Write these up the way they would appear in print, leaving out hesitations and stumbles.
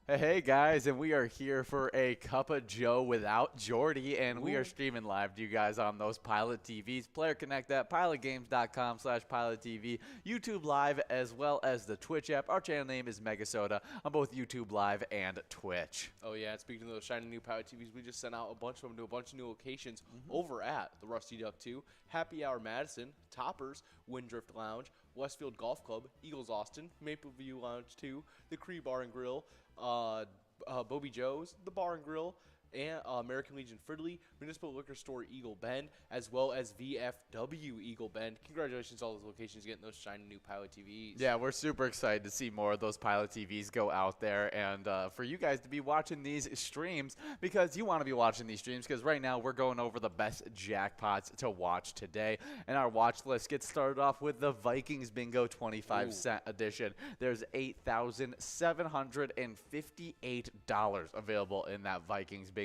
Hey guys, and we are here for a Cup of Joe without Jordy, and we are Ooh. streaming live to you guys on those Pilot TVs, Player Connect at pilotgames.com/PilotTV, YouTube Live, as well as the Twitch app. Our channel name is MegaSota on both YouTube Live and Twitch. Oh yeah, and speaking of those shiny new Pilot TVs, we just sent out a bunch of them to a bunch of new locations over at the Rusty Duck 2, Happy Hour Madison, Toppers, Windrift Lounge, Westfield Golf Club, Eagles Austin, Maple View Lounge 2, the Cree Bar and Grill, Bobby Joe's, the Bar and Grill, and American Legion Fridley, Municipal Liquor Store Eagle Bend, as well as VFW Eagle Bend. Congratulations to all those locations getting those shiny new Pilot TVs. Yeah, we're super excited to see more of those Pilot TVs go out there and for you guys to be watching these streams because you want to be watching these streams because right now we're going over the best jackpots to watch today. And our watch list gets started off with the Vikings Bingo 25-cent edition. There's $8,758 available in that Vikings Bingo.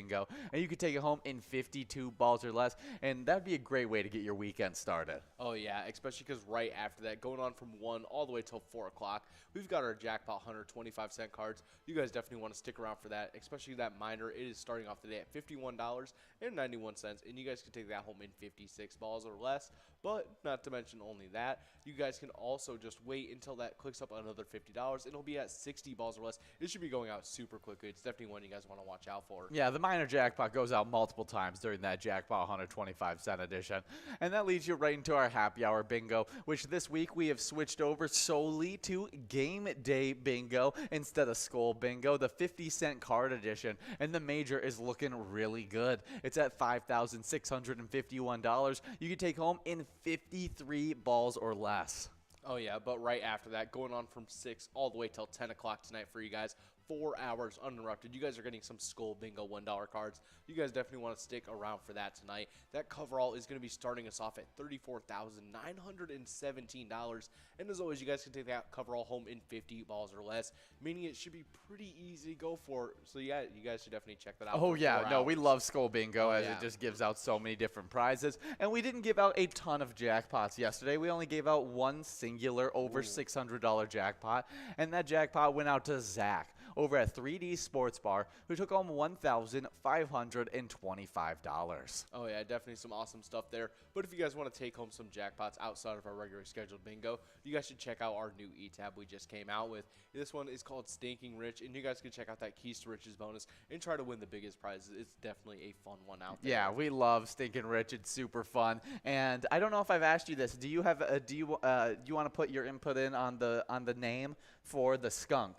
And you can take it home in 52 balls or less, and that'd be a great way to get your weekend started. Oh yeah, especially because right after that, going on from 1 all the way till 4 o'clock, we've got our jackpot 125-cent cards. You guys definitely want to stick around for that, especially that minor. It is starting off the day at $51.91, and you guys can take that home in 56 balls or less. But not to mention only that, you guys can also just wait until that clicks up another $50, and it'll be at 60 balls or less. It should be going out super quickly. It's definitely one you guys want to watch out for. Yeah, the minor jackpot goes out multiple times during that jackpot 125-cent edition. And that leads you right into our happy hour bingo, which this week we have switched over solely to game day bingo instead of skull bingo, the 50-cent card edition. And the major is looking really good. It's at $5,651. You can take home in 53 balls or less. Oh yeah, but right after that, going on from 6 all the way till 10 o'clock tonight for you guys, 4 hours uninterrupted. You guys are getting some Skull Bingo $1 cards. You guys definitely want to stick around for that tonight. That coverall is going to be starting us off at $34,917. And as always, you guys can take that coverall home in 50 balls or less, meaning it should be pretty easy to go for. So yeah, you guys should definitely check that out. Oh, yeah. No, we hours. love Skull Bingo as yeah. it just gives out so many different prizes. And we didn't give out a ton of jackpots yesterday. We only gave out one singular over $600 jackpot. And that jackpot went out to Zach over at 3D Sports Bar, who took home $1,525. Oh, yeah, definitely some awesome stuff there. But if you guys want to take home some jackpots outside of our regular scheduled bingo, you guys should check out our new e-tab we just came out with. This one is called Stinking Rich, and you guys can check out that Keys to Riches bonus and try to win the biggest prizes. It's definitely a fun one out there. Yeah, we love Stinking Rich. It's super fun. And I don't know if I've asked you this. Do you have you want to put your input in on the name for the skunk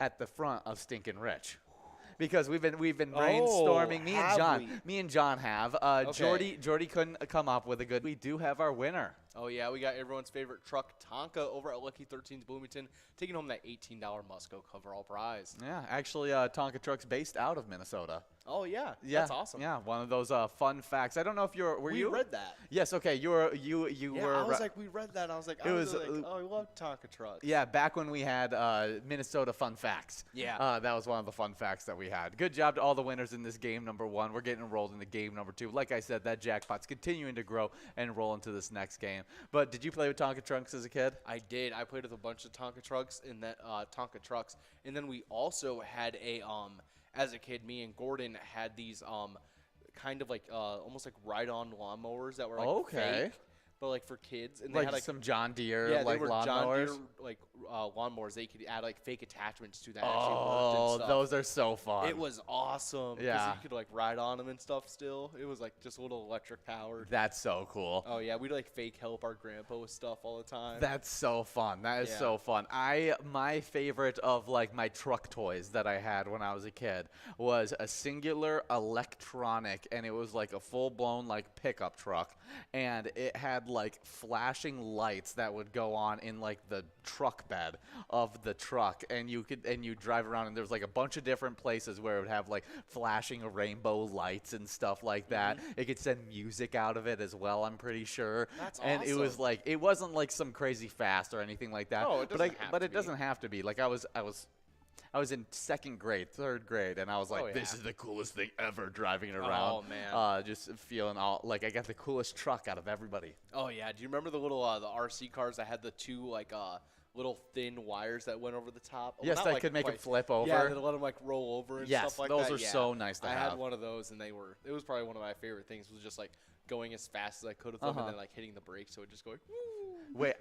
at the front of Stinkin' Rich? Because we've been brainstorming. Me and John have. Okay. Jordy couldn't come up with a good. We do have our winner. Oh, yeah, we got everyone's favorite truck, Tonka, over at Lucky 13's Bloomington, taking home that $18 Musco coverall prize. Yeah, actually, Tonka Truck's based out of Minnesota. Oh, yeah, Yeah, that's awesome. Yeah, one of those fun facts. I don't know if you were We you read that. Yes. Okay. You were. Yeah, I was like, we read that. I was like, oh, we love Tonka trucks. Yeah, back when we had Minnesota fun facts. Yeah. That was one of the fun facts that we had. Good job to all the winners in this game number 1. We're getting enrolled into game number 2. Like I said, that jackpot's continuing to grow and roll into this next game. But did you play with Tonka Trucks as a kid? I did. I played with a bunch of Tonka trucks and then we also had as a kid, me and Gordon had these kind of like almost like ride-on lawnmowers that were like fake, but like for kids, and they Like had like some John Deere yeah, like they were lawnmowers? John Deere like lawnmowers. They could add like fake attachments to that. Oh, and those are so fun. It was awesome. Yeah. You could like ride on them and stuff still. It was like just a little electric powered. That's so cool. Oh yeah, we'd like fake help our grandpa with stuff all the time. That's so fun. That is Yeah. so fun. My favorite of like my truck toys that I had when I was a kid was a singular electronic, and it was like a full-blown like pickup truck, and it had like flashing lights that would go on in like the truck bed of the truck, and you drive around, and there was like a bunch of different places where it would have like flashing rainbow lights and stuff like that. It could send music out of it as well, I'm pretty sure. That's and it was awesome. like, it wasn't like some crazy fast or anything like that. Oh, it doesn't have but to it be. doesn't have to be. Like I was in 2nd grade, 3rd grade, and I was like, Oh, yeah. this is the coolest thing ever driving it around. Oh, man. Just feeling all like I got the coolest truck out of everybody. Oh yeah, do you remember the little the RC cars that had the two like little thin wires that went over the top. Yes, not that like could make it quite- flip over. Yeah, that let them like roll over and Yes, stuff like those that. are so nice to I have. had one of those, and it was probably one of my favorite things. Was just like going as fast as I could with them, and then like hitting the brakes, so it just going. Woo! Wait,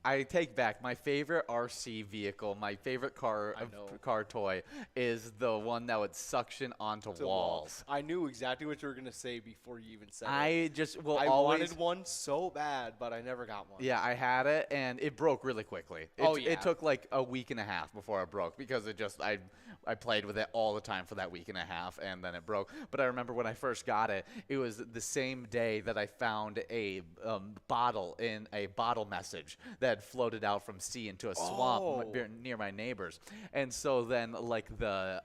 I take back my favorite RC vehicle, my favorite car toy is the one that would suction onto walls. I knew exactly what you were gonna say before you even said it. I just will I always wanted one so bad, but I never got one. Yeah, I had it and it broke really quickly. It took like a week and a half before it broke because I played with it all the time for that week and a half and then it broke. But I remember when I first got it, it was the same day that I found a bottle in a bottle message that had floated out from sea into a swamp near my neighbors. And so then like the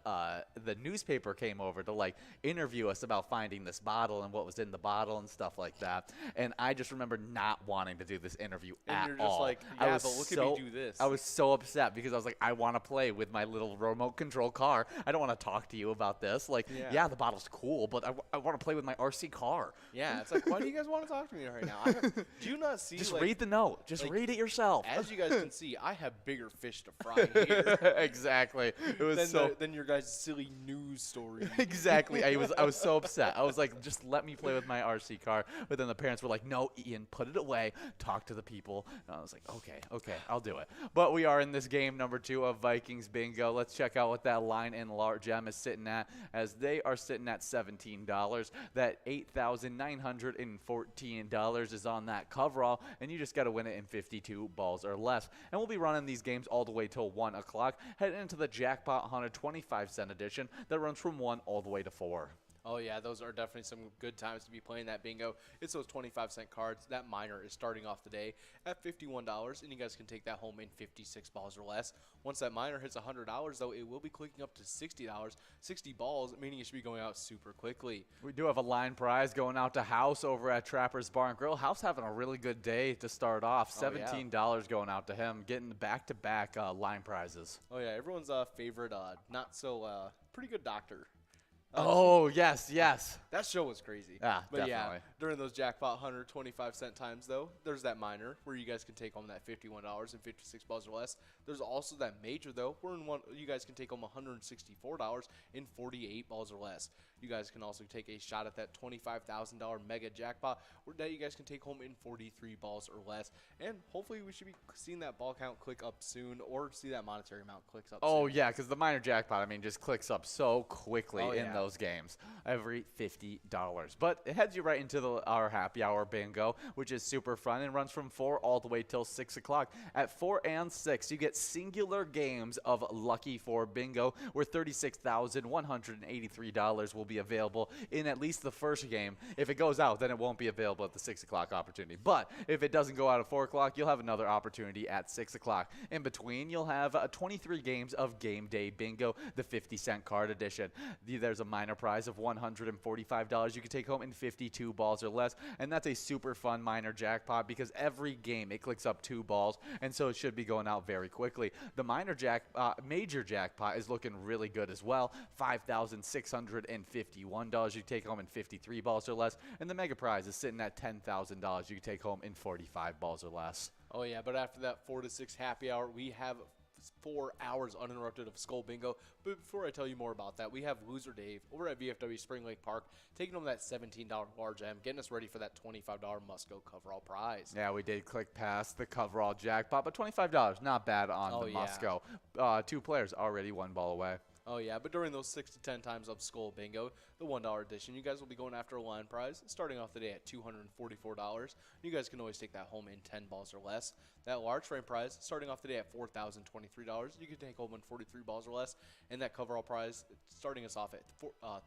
newspaper came over to like interview us about finding this bottle and what was in the bottle and stuff like that. And I just remember not wanting to do this interview at all. And you're just like, yeah, but look at me do this. I was so upset because I was like, I want to play with my little remote control car. I don't want to talk to you about this. Like, yeah the bottle's cool, but I want to play with my RC car. Yeah, it's like, why do you guys want to talk to me right now? Do you not see? Just read the note. Just read it yourself. As you guys can see, I have bigger fish to fry here. Exactly. It was than your guys' silly news story. Exactly. I was so upset. I was like, just let me play with my RC car. But then the parents were like, no, Ian, put it away. Talk to the people. And I was like, okay, I'll do it. But we are in this game number 2 of Vikings Bingo. Let's check out what that line in Large M is sitting at, as they are sitting at $17. That $8,914 is on that coverall, and you just got to win it in 52 balls or less. And we'll be running these games all the way till 1 o'clock, heading into the Jackpot Hunter 25-cent edition that runs from 1 all the way to 4. Oh, yeah, those are definitely some good times to be playing that bingo. It's those 25-cent cards. That minor is starting off the day at $51, and you guys can take that home in 56 balls or less. Once that minor hits $100, though, it will be clicking up to $60. 60 balls, meaning it should be going out super quickly. We do have a line prize going out to House over at Trapper's Bar and Grill. House having a really good day to start off. $17 going out to him, getting the back-to-back line prizes. Oh, yeah, everyone's favorite pretty good doctor. Yes. That show was crazy. Yeah, but definitely. Yeah, during those Jackpot 125-cent times, though, there's that minor where you guys can take home that $51 and 56 balls or less. There's also that major, though, where you guys can take home $164 in 48 balls or less. You guys can also take a shot at that $25,000 mega jackpot that you guys can take home in 43 balls or less. And hopefully we should be seeing that ball count click up soon, or see that monetary amount clicks up soon. Oh, yeah, because the minor jackpot, just clicks up so quickly in those games. Every $50. But it heads you right into our happy hour bingo, which is super fun and runs from 4 all the way till 6 o'clock. At 4 and 6, you get singular games of Lucky 4 bingo, where $36,183 will be available in at least the first game. If it goes out, then it won't be available at the 6 o'clock opportunity. But if it doesn't go out at 4 o'clock, you'll have another opportunity at 6 o'clock. In between, you'll have 23 games of Game Day Bingo, the 50-cent card edition. There's a minor prize of $145 you can take home in 52 balls or less, and that's a super fun minor jackpot because every game it clicks up 2 balls, and so it should be going out very quickly. The major jackpot is looking really good as well. $5,651 you take home in 53 balls or less, and the mega prize is sitting at $10,000 you can take home in 45 balls or less. Oh, yeah, but after that 4 to 6 happy hour, we have 4 hours uninterrupted of Skull Bingo. But before I tell you more about that, we have Loser Dave over at VFW Spring Lake Park taking home that $17 large M, getting us ready for that $25 must-go coverall prize. Yeah, we did click past the coverall jackpot, but $25, not bad on the must-go. 2 players already 1 ball away. Oh, yeah, but during those 6 to 10 times of Skull Bingo, the $1 edition, you guys will be going after a line prize, starting off the day at $244. You guys can always take that home in 10 balls or less. That large frame prize, starting off the day at $4,023, you can take home in 43 balls or less. And that coverall prize, starting us off at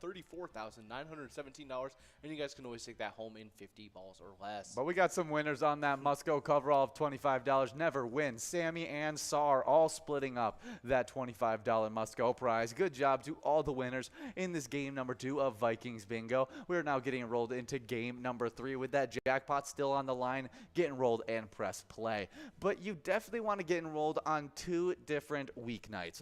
$34,917, and you guys can always take that home in 50 balls or less. But we got some winners on that must-go coverall of $25. Never Win, Sammy, and Sar all splitting up that $25 must-go prize. prize. Good job to all the winners in this game number 2 of Vikings Bingo. We're now getting enrolled into game number 3 with that jackpot still on the line. Get enrolled and press play. But you definitely want to get enrolled on 2 different weeknights.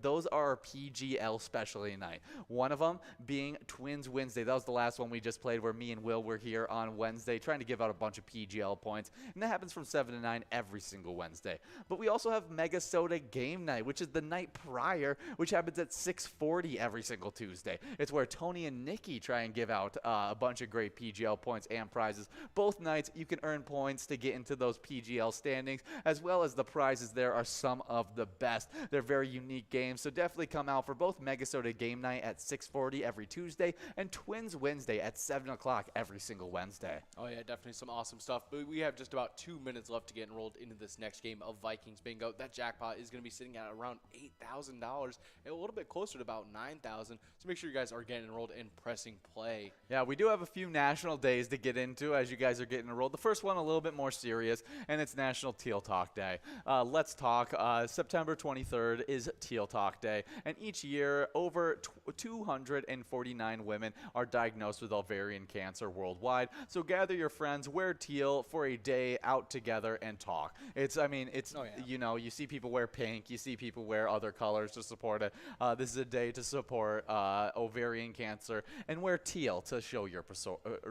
Those are our PGL specialty night. One of them being TwinsWinsDay. That was the last one we just played where me and Will were here on Wednesday trying to give out a bunch of PGL points. And that happens from 7 to 9 every single Wednesday. But we also have MegaSota game night, which is the night prior, which happens at 6:40 every single Tuesday. It's where Tony and Nikki try and give out a bunch of great PGL points and prizes. Both nights you can earn points to get into those PGL standings, as well as the prizes there are some of the best. They're very unique games, so definitely come out for both MegaSota game night at 6:40 every Tuesday and TwinsWinsDay at 7 o'clock every single Wednesday. Oh, yeah, definitely some awesome stuff. But we have just about 2 minutes left to get enrolled into this next game of Vikings Bingo. That jackpot is going to be sitting at around $8,000 and a little bit closer to about $9,000. So make sure you guys are getting enrolled and pressing play. Yeah, we do have a few national days to get into as you guys are getting enrolled. The first one a little bit more serious, and it's National Teal Talk Day. Let's talk. September 23rd is Teal Talk Day, and each year over 249 women are diagnosed with ovarian cancer worldwide. So gather your friends, wear teal for a day out together and talk. You know, you see people wear pink, you see people wear other colors to support it. This is a day to support ovarian cancer, and wear teal to show your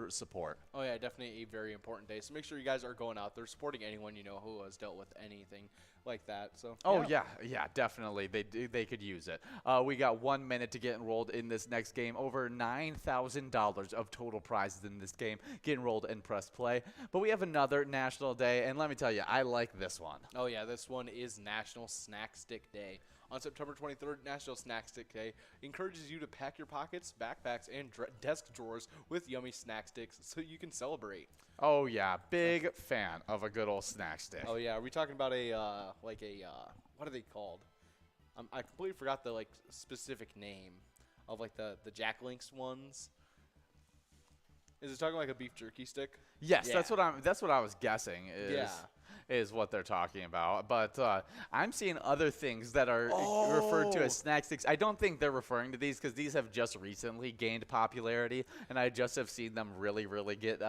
support. Oh, yeah, definitely a very important day. So make sure you guys are going out there supporting anyone you know who has dealt with anything like that. So yeah, definitely they could use it. We got 1 minute to get enrolled in this next game. Over $9,000 of total prizes in this game. Get enrolled and press play. But we have another national day, and let me tell you, I like this one. Oh, yeah, this one is National Snack Stick Day. On September 23rd, National Snack Stick Day encourages you to pack your pockets, backpacks, and desk drawers with yummy snack sticks so you can celebrate. Oh, yeah, big fan of a good old snack stick. Oh, yeah, are we talking about what are they called? I completely forgot the, specific name of, the Jack Links ones. Is it talking like a beef jerky stick? Yes, Yeah. that's what I was guessing is what they're talking about. But I'm seeing other things that are referred to as snack sticks. I don't think they're referring to these because these have just recently gained popularity, and I just have seen them really, really get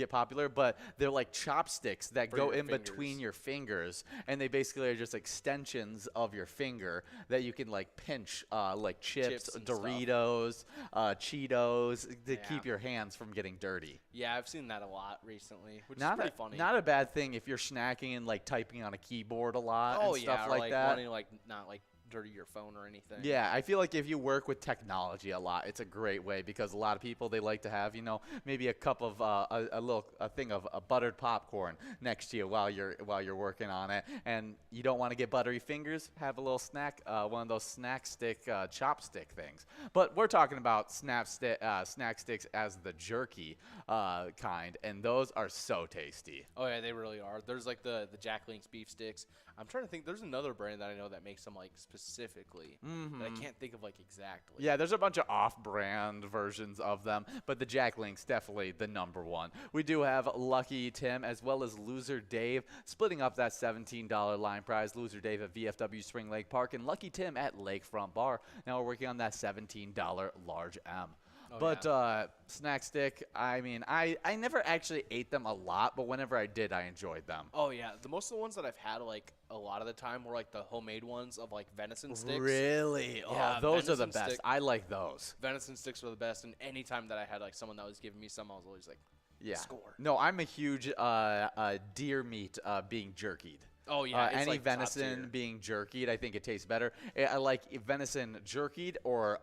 popular. But they're like chopsticks that go in between your fingers, and they basically are just extensions of your finger that you can pinch like chips Doritos, Cheetos to keep your hands from getting dirty. Yeah, I've seen that a lot recently, which is pretty funny. Not a bad thing if you're snacking and typing on a keyboard a lot and stuff like that. Wanting not dirty your phone or anything. Yeah, I feel like if you work with technology a lot, it's a great way because a lot of people, they like to have, maybe a cup of a thing of buttered popcorn next to you while you're working on it, and you don't want to get buttery fingers. Have a little snack, one of those snack stick chopstick things. But we're talking about snack sticks as the jerky kind, and those are so tasty. Oh yeah, they really are. There's the Jack Links beef sticks. I'm trying to think. There's another brand that I know that makes them specifically. That I can't think of exactly. Yeah, there's a bunch of off-brand versions of them, but the Jack Link's definitely the number one. We do have Lucky Tim as well as Loser Dave splitting up that $17 line prize. Loser Dave at VFW Spring Lake Park and Lucky Tim at Lakefront Bar. Now we're working on that $17 large M. Snack stick, I never actually ate them a lot, but whenever I did, I enjoyed them. Oh, yeah. Most of the ones that I've had, a lot of the time were, the homemade ones of, venison sticks. Really? Yeah, oh, those are the venison best. stick. I like those. Venison sticks were the best, and any time that I had, someone that was giving me some, I was always score. No, I'm a huge deer meat being jerkied. Oh, yeah. Any venison being jerkied, I think it tastes better. I like venison jerkied or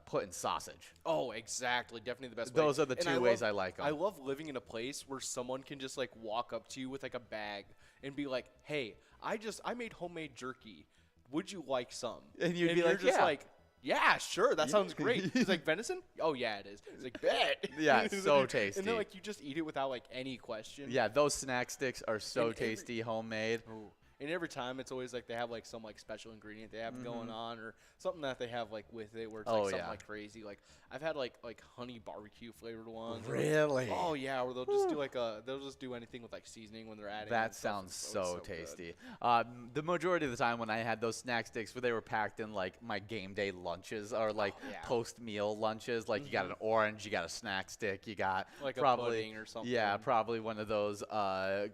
put in sausage. Oh, exactly. Definitely the best Those way. are the two ways I like them. I love living in a place where someone can just, walk up to you with, a bag and be like, hey, I made homemade jerky. Would you like some? And you'd be like, yeah. Yeah, sure. That sounds great. He's like, venison? Oh, yeah, it is. He's like, bet. Yeah, it's so tasty. And then, you just eat it without, any question. Yeah, those snack sticks are so tasty, homemade. Ooh. And every time it's always like they have like some like special ingredient they have going on, or something that they have like with it where it's like something like crazy. Like I've had like honey barbecue flavored ones. Really? Oh yeah, where they'll just do like they'll just do anything with like seasoning when they're adding. That sounds so good. tasty. The majority of the time when I had those snack sticks, where they were packed in like my game day lunches or like post meal lunches, like you got an orange, you got a snack stick, you got like probably a pudding or something. Yeah, probably one of those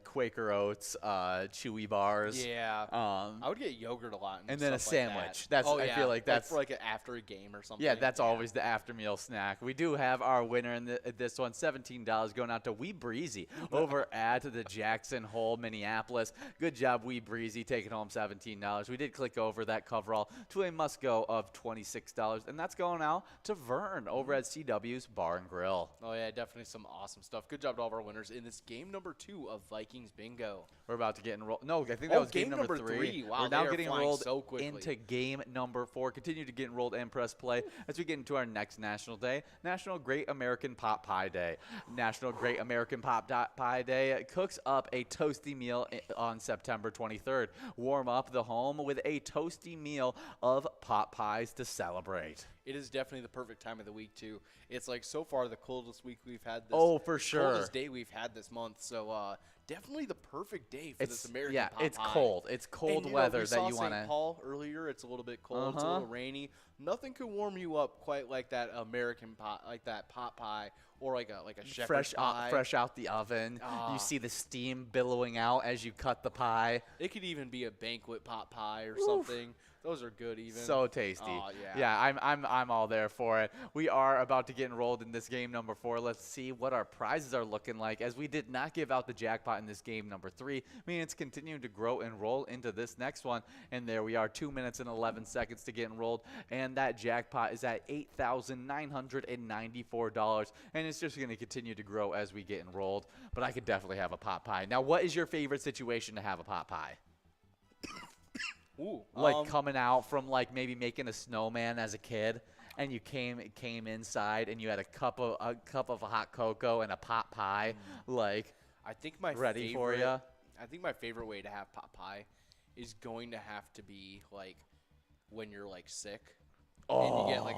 Quaker Oats chewy bars. Yeah. I would get yogurt a lot. And then a sandwich. Like that. I feel like that's for like after a game or something. Yeah, that's always the after meal snack. We do have our winner in this one, $17 going out to Wee Breezy over at the Jackson Hole, Minneapolis. Good job, Wee Breezy, taking home $17. We did click over that coverall to a must go of $26, and that's going out to Vern over at CW's Bar and Grill. Oh yeah, definitely some awesome stuff. Good job to all of our winners in this game number 2 of Vikings Bingo. We're about to get enrolled. No, I think that was game number 3. Wow, we're now getting enrolled so quickly into game number 4. Continue to get enrolled and press play as we get into our next national day, National Great American Pot Pie Day. National Great American Pot Pie Day cooks up a toasty meal on September 23rd. Warm up the home with a toasty meal of pot pies to celebrate. It is definitely the perfect time of the week, too. It's like so far the coldest week we've had this. Oh, for sure. Coldest day we've had this month. So definitely the perfect day for this American pot pie. Yeah, it's cold. It's cold weather that you want to. St. Paul earlier. It's a little bit cold. It's a little rainy. Nothing could warm you up quite like that American pot, like that pot pie, or like a shepherd's pie. Fresh out the oven. You see the steam billowing out as you cut the pie. It could even be a banquet pot pie or something. Those are good even. So tasty. Oh, yeah, I'm all there for it. We are about to get enrolled in this game number 4. Let's see what our prizes are looking like, as we did not give out the jackpot in this game number 3. I mean, it's continuing to grow and roll into this next one. And there we are, 2 minutes and 11 seconds to get enrolled. And that jackpot is at $8,994. And it's just going to continue to grow as we get enrolled. But I could definitely have a pot pie. Now, what is your favorite situation to have a pot pie? Ooh, like coming out from like maybe making a snowman as a kid, and you came inside and you had a cup of hot cocoa and a pot pie, like I think my ready favorite, for you. I think my favorite way to have pot pie is going to have to be like when you're like sick. Oh, and you get like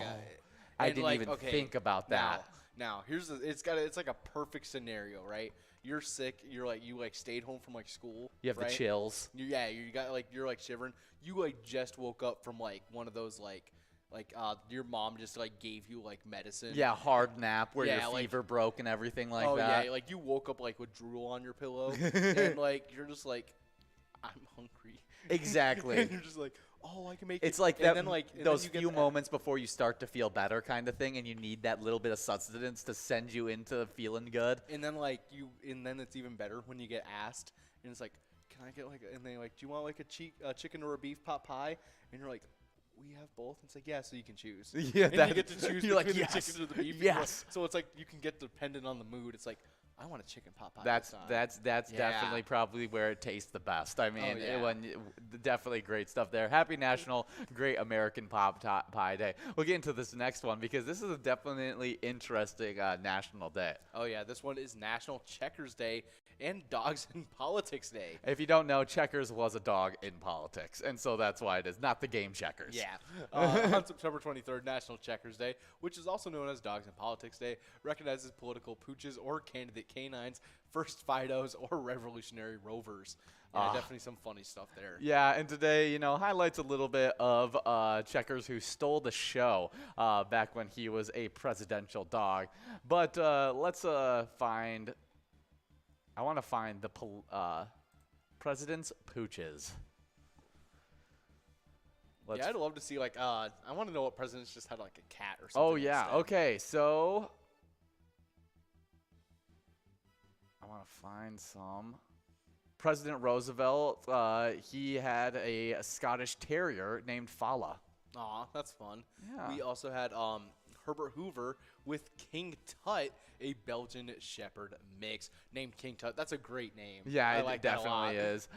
I didn't even think about that. Now here's it's like a perfect scenario, right? You're sick. You stayed home from like school. You have the chills. You got like you're like shivering. You like just woke up from like one of those like your mom just like gave you like medicine. Yeah, hard nap where your fever broke and everything like that. Oh yeah, like you woke up like with drool on your pillow and like you're just like, I'm hungry. Exactly. And you're just like, oh, I can make it. It's like and that. Then, like, those few moments before you start to feel better, kind of thing, and you need that little bit of sustenance to send you into feeling good. And then then it's even better when you get asked, and it's like, can I get like? And they like, do you want like a chicken or a beef pot pie? And you're like, we have both. And it's like, yeah, so you can choose. Yeah, and you get to choose between like, the chicken or the beef. Yes. So it's like you can get dependent on the mood. It's like, I want a chicken pot pie. That's definitely probably where it tastes the best. I mean, definitely great stuff there. Happy National Great American Pie Day. We'll get into this next one because this is a definitely interesting national day. Oh yeah, this one is National Checkers Day and Dogs in Politics Day. If you don't know, checkers was a dog in politics, and so that's why it is, not the game checkers. Yeah. On September 23rd, National Checkers Day, which is also known as Dogs in Politics Day, recognizes political pooches or candidate canines, first Fidos, or revolutionary rovers. Yeah, definitely some funny stuff there. Yeah, and today, highlights a little bit of Checkers, who stole the show back when he was a presidential dog. But let's find... I want to find the president's pooches. I'd love to see, I want to know what presidents just had, like, a cat or something. Oh, yeah. Instead. Okay, so I want to find some. President Roosevelt, he had a Scottish Terrier named Fala. Aw, that's fun. Yeah. We also had Herbert Hoover with King Tut, a Belgian Shepherd mix named King Tut. That's a great name. Yeah, like it definitely is.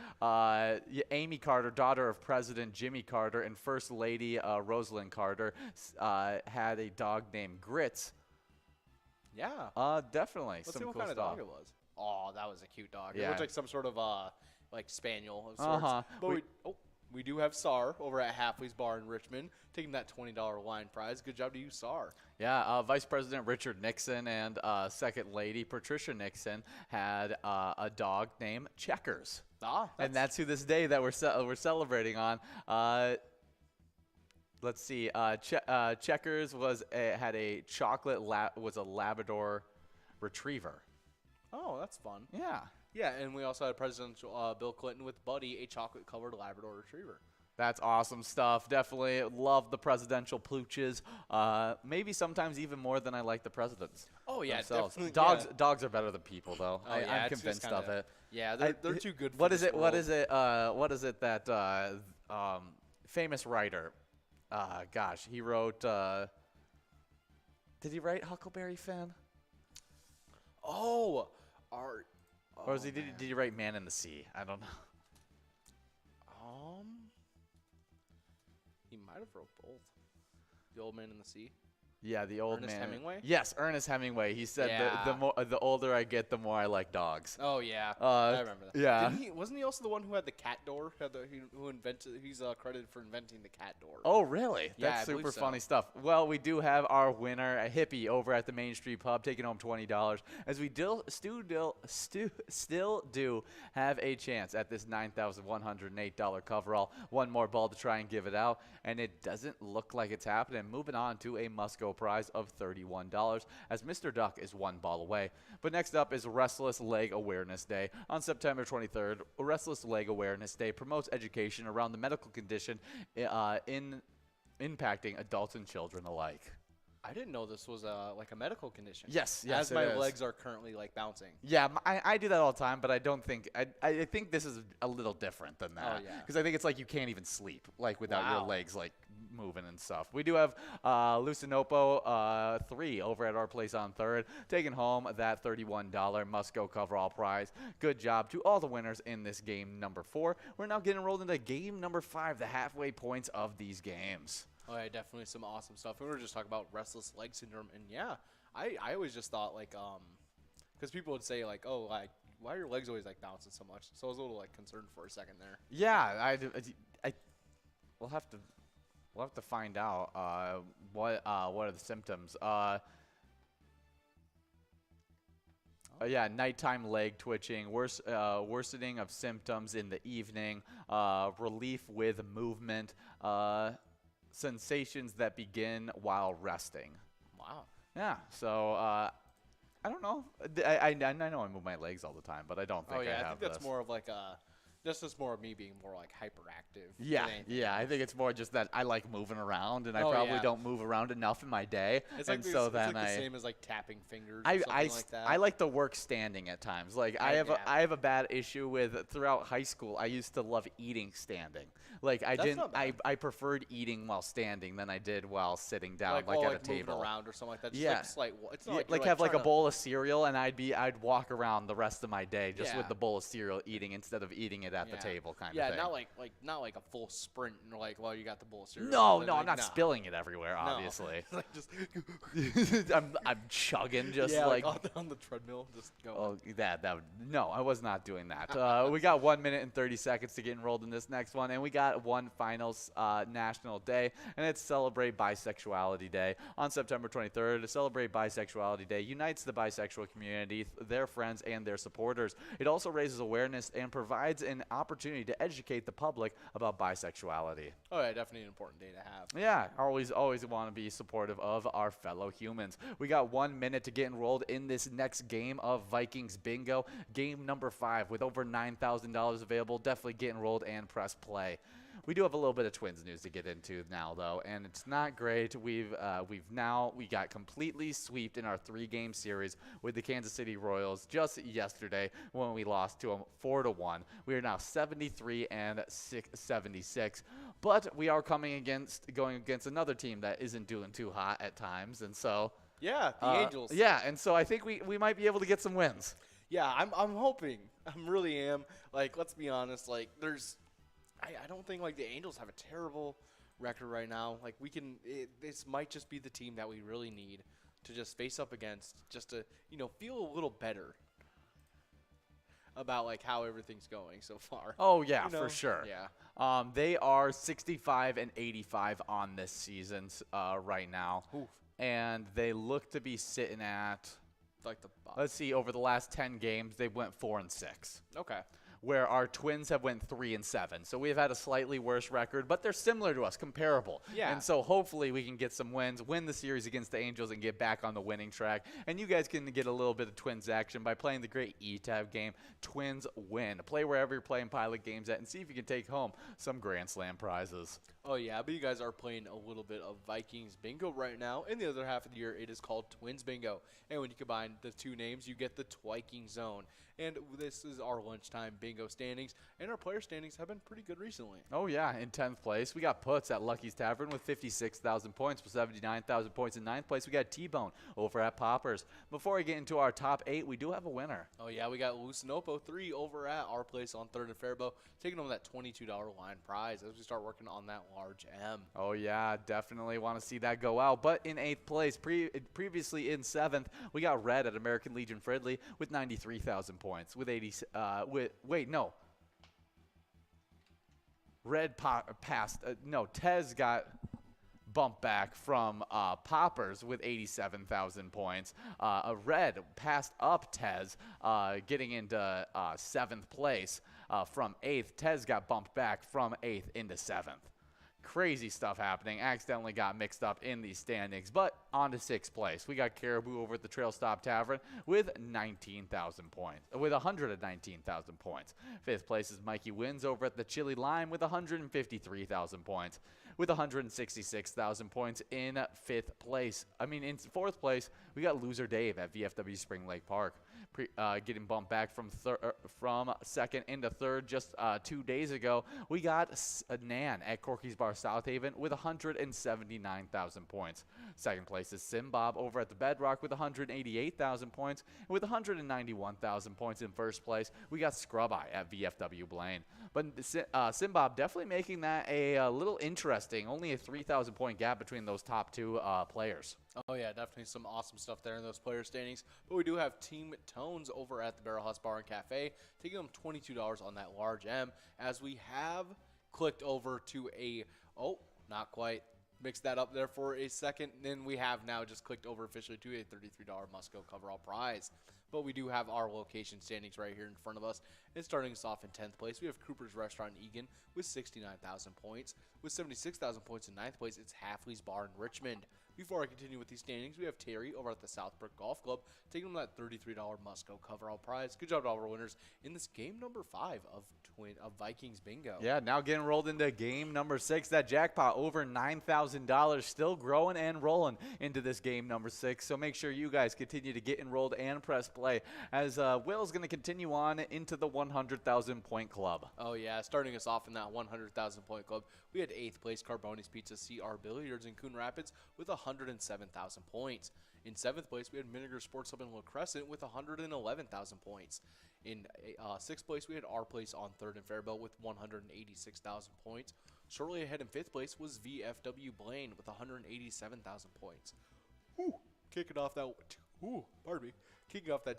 Amy Carter, daughter of President Jimmy Carter and First Lady Rosalind Carter, had a dog named Grits. Yeah. Definitely. Let's some see what cool kind stuff. of dog it was. Oh, that was a cute dog. Yeah. It looked like some sort of like spaniel of sorts. But we do have Sar over at Halfley's Bar in Richmond taking that $20 line prize. Good job to you, Sar. Yeah, Vice President Richard Nixon and Second Lady Patricia Nixon had a dog named Checkers. And that's who this day that we're celebrating on. Let's see. Checkers had a was a Labrador Retriever. Oh, that's fun. Yeah. Yeah, and we also had Presidential Bill Clinton with Buddy, a chocolate-covered Labrador Retriever. That's awesome stuff. Definitely love the presidential pooches. Maybe sometimes even more than I like the presidents. Oh yeah, themselves. definitely. Dogs are better than people, though. Oh, yeah, I'm convinced of it. Yeah, they're too good. What is it? What is it that famous writer? Gosh, he wrote. Did he write Huckleberry Finn? Oh, art. Or did he write Man in the Sea? I don't know. He might have wrote both. The Old Man in the Sea. Yeah, the old Ernest man. Hemingway? Yes, Ernest Hemingway. He said Yeah. the older I get, the more I like dogs. Oh yeah, I remember that. Yeah. Wasn't he also the one who had the cat door? Who invented? He's credited for inventing the cat door. Oh, really? Yeah, That's I believe super so. funny stuff. Well, we do have our winner, a hippie, over at the Main Street Pub, taking home $20. As we still do have a chance at this $9,108 coverall. One more ball to try and give it out, and it doesn't look like it's happening. Moving on to a must-go prize of $31, as Mr. Duck is one ball away. But next up is Restless Leg Awareness Day. On September 23rd, Restless Leg Awareness Day promotes education around the medical condition impacting adults and children alike. I didn't know this was like a medical condition. Yes, As it my is. legs are currently like bouncing. Yeah, I do that all the time, but I don't think I think this is a little different than that. Oh, yeah. Because I think it's like you can't even sleep like without your Wow. legs like moving and stuff. We do have Lucinopo 3 over at our place on 3rd, taking home that $31 must-go coverall prize. Good job to all the winners in this game number 4. We're now getting rolled into game number 5, the halfway points of these games. Oh yeah, definitely some awesome stuff. We were just talking about restless leg syndrome, and yeah, I always just thought like because people would say like, oh, like why are your legs always like bouncing so much? So I was a little like concerned for a second there. Yeah, we'll have to find out what are the symptoms. Yeah, nighttime leg twitching, worsening of symptoms in the evening, relief with movement, sensations that begin while resting. Wow. Yeah, so I don't know. I know I move my legs all the time, but I don't think Oh yeah, I I have think that's this. more of like just more of me being more like hyperactive. Yeah, than anything yeah. I else. think it's more just that I like moving around, and I Oh, probably yeah. don't move around enough in my day. It's and like so it's then like the same as like tapping fingers or I something like that. I like to work standing at times. Like I have a bad issue with throughout high school. I used to love eating standing. Like I That's didn't. not bad. I preferred eating while standing than I did while sitting down, like like oh, at like a table. moving around or something like that. Just Yeah. like slight. It's not Yeah, like, like you're, have like a trying to- bowl of cereal, and I'd walk around the rest of my day just with Yeah. the bowl of cereal eating instead of eating it at the table kind Yeah, of thing. not like a full sprint and like well you got the bowl of cereal. No, Then, no, like, I'm not nah. spilling it everywhere, No. obviously. like just I'm chugging just yeah, like on the treadmill, just go. oh that would no, I was not doing that. We got 1 minute and 30 seconds to get enrolled in this next one, and we got one final national day, and it's Celebrate Bisexuality Day on September 23rd. Celebrate Bisexuality Day unites the bisexual community, their friends, and their supporters. It also raises awareness and provides an opportunity to educate the public about bisexuality. Oh yeah, definitely an important day to have. Yeah, always want to be supportive of our fellow humans. We got 1 minute to get enrolled in this next game of Vikings Bingo, game number 5, with over $9,000 available. Definitely get enrolled and press play. We do have a little bit of Twins news to get into now, though, and it's not great. We got completely swept in our 3-game series with the Kansas City Royals just yesterday when we lost to them 4-1. We are now 73 and 76, but we are going against another team that isn't doing too hot at times, and so Yeah, the Angels. Yeah, and so I think we might be able to get some wins. Yeah, I'm hoping. I really am. Like, let's be honest. Like, I don't think like the Angels have a terrible record right now. Like this might just be the team that we really need to just face up against, just to feel a little better. about like how everything's going so far. Oh yeah, You know? for sure. Yeah. They are 65 and 85 on this season right now, Oof. and they look to be sitting at. Like the Let's see, over the last 10 games, they went 4-6. Okay. Where our Twins have went 3-7. So we've had a slightly worse record, but they're similar to us, comparable. Yeah. And so hopefully we can get some wins, win the series against the Angels, and get back on the winning track. And you guys can get a little bit of Twins action by playing the great E-Tab game, Twins Win. Play wherever you're playing Pilot games at and see if you can take home some Grand Slam prizes. Oh, yeah, but you guys are playing a little bit of Vikings Bingo right now. In the other half of the year, it is called Twins Bingo. And when you combine the two names, you get the Twiking Zone. And this is our lunchtime bingo standings. And our player standings have been pretty good recently. Oh, yeah. In 10th place, we got Puts at Lucky's Tavern with 56,000 points. With 79,000 points in 9th place, we got T-Bone over at Poppers. Before we get into our top 8, we do have a winner. Oh, yeah, we got Lucinopo 3 over at our place on 3rd and Faribault, taking home that $22 line prize as we start working on that large M. Oh, yeah, definitely want to see that go out. But in 8th place, previously in 7th, we got Red at American Legion Fridley with 93,000 points. With 80, Red passed. Tez got bumped back from Poppers with 87,000 points. Red passed up Tez, getting into 7th place from 8th. Tez got bumped back from 8th into 7th. Crazy stuff happening. Accidentally got mixed up in these standings. But on to 6th place. We got Caribou over at the Trail Stop Tavern with 19,000 points. With 119,000 points. 5th place is Mikey Wins over at the Chili Lime with 153,000 points. With 166,000 points in 5th place. In 4th place, we got Loser Dave at VFW Spring Lake Park. Getting bumped back from 2nd into 3rd just 2 days ago. We got Nan at Corky's Bar South Haven with 179,000 points. 2nd place is Simbob over at the Bedrock with 188,000 points. And with 191,000 points in 1st place, we got Scrub Eye at VFW Blaine. But Simbob definitely making that a little interesting. Only a 3,000 point gap between those top 2 players. Oh, yeah, definitely some awesome stuff there in those player standings. But we do have Team Tones over at the Barrel House Bar and Cafe, taking them $22 on that large M, as we have clicked over to not quite. Mixed that up there for a second. Then we have now just clicked over officially to a $33 Musco coverall prize. But we do have our location standings right here in front of us. And starting us off in 10th place, we have Cooper's Restaurant in Egan with 69,000 points. With 76,000 points in 9th place, it's Halfley's Bar in Richmond. Before I continue with these standings, we have Terry over at the Southbrook Golf Club, taking them that $33 Musco coverall prize. Good job to all our winners in this game number 5 of Vikings Bingo. Yeah, now getting rolled into game number 6. That jackpot over $9,000, still growing and rolling into this game number 6. So make sure you guys continue to get enrolled and press play, as Will's going to continue on into the 100,000 point club. Oh yeah, starting us off in that 100,000 point club, we had 8th place Carboni's Pizza CR Billiards in Coon Rapids with 107,000 points. In 7th place, we had Miniger Sports Hub in La Crescent with 111,000 points. In 6th place, we had our place on 3rd and Faribault with 186,000 points. Shortly ahead in 5th place was VFW Blaine with 187,000 points. Kicking off that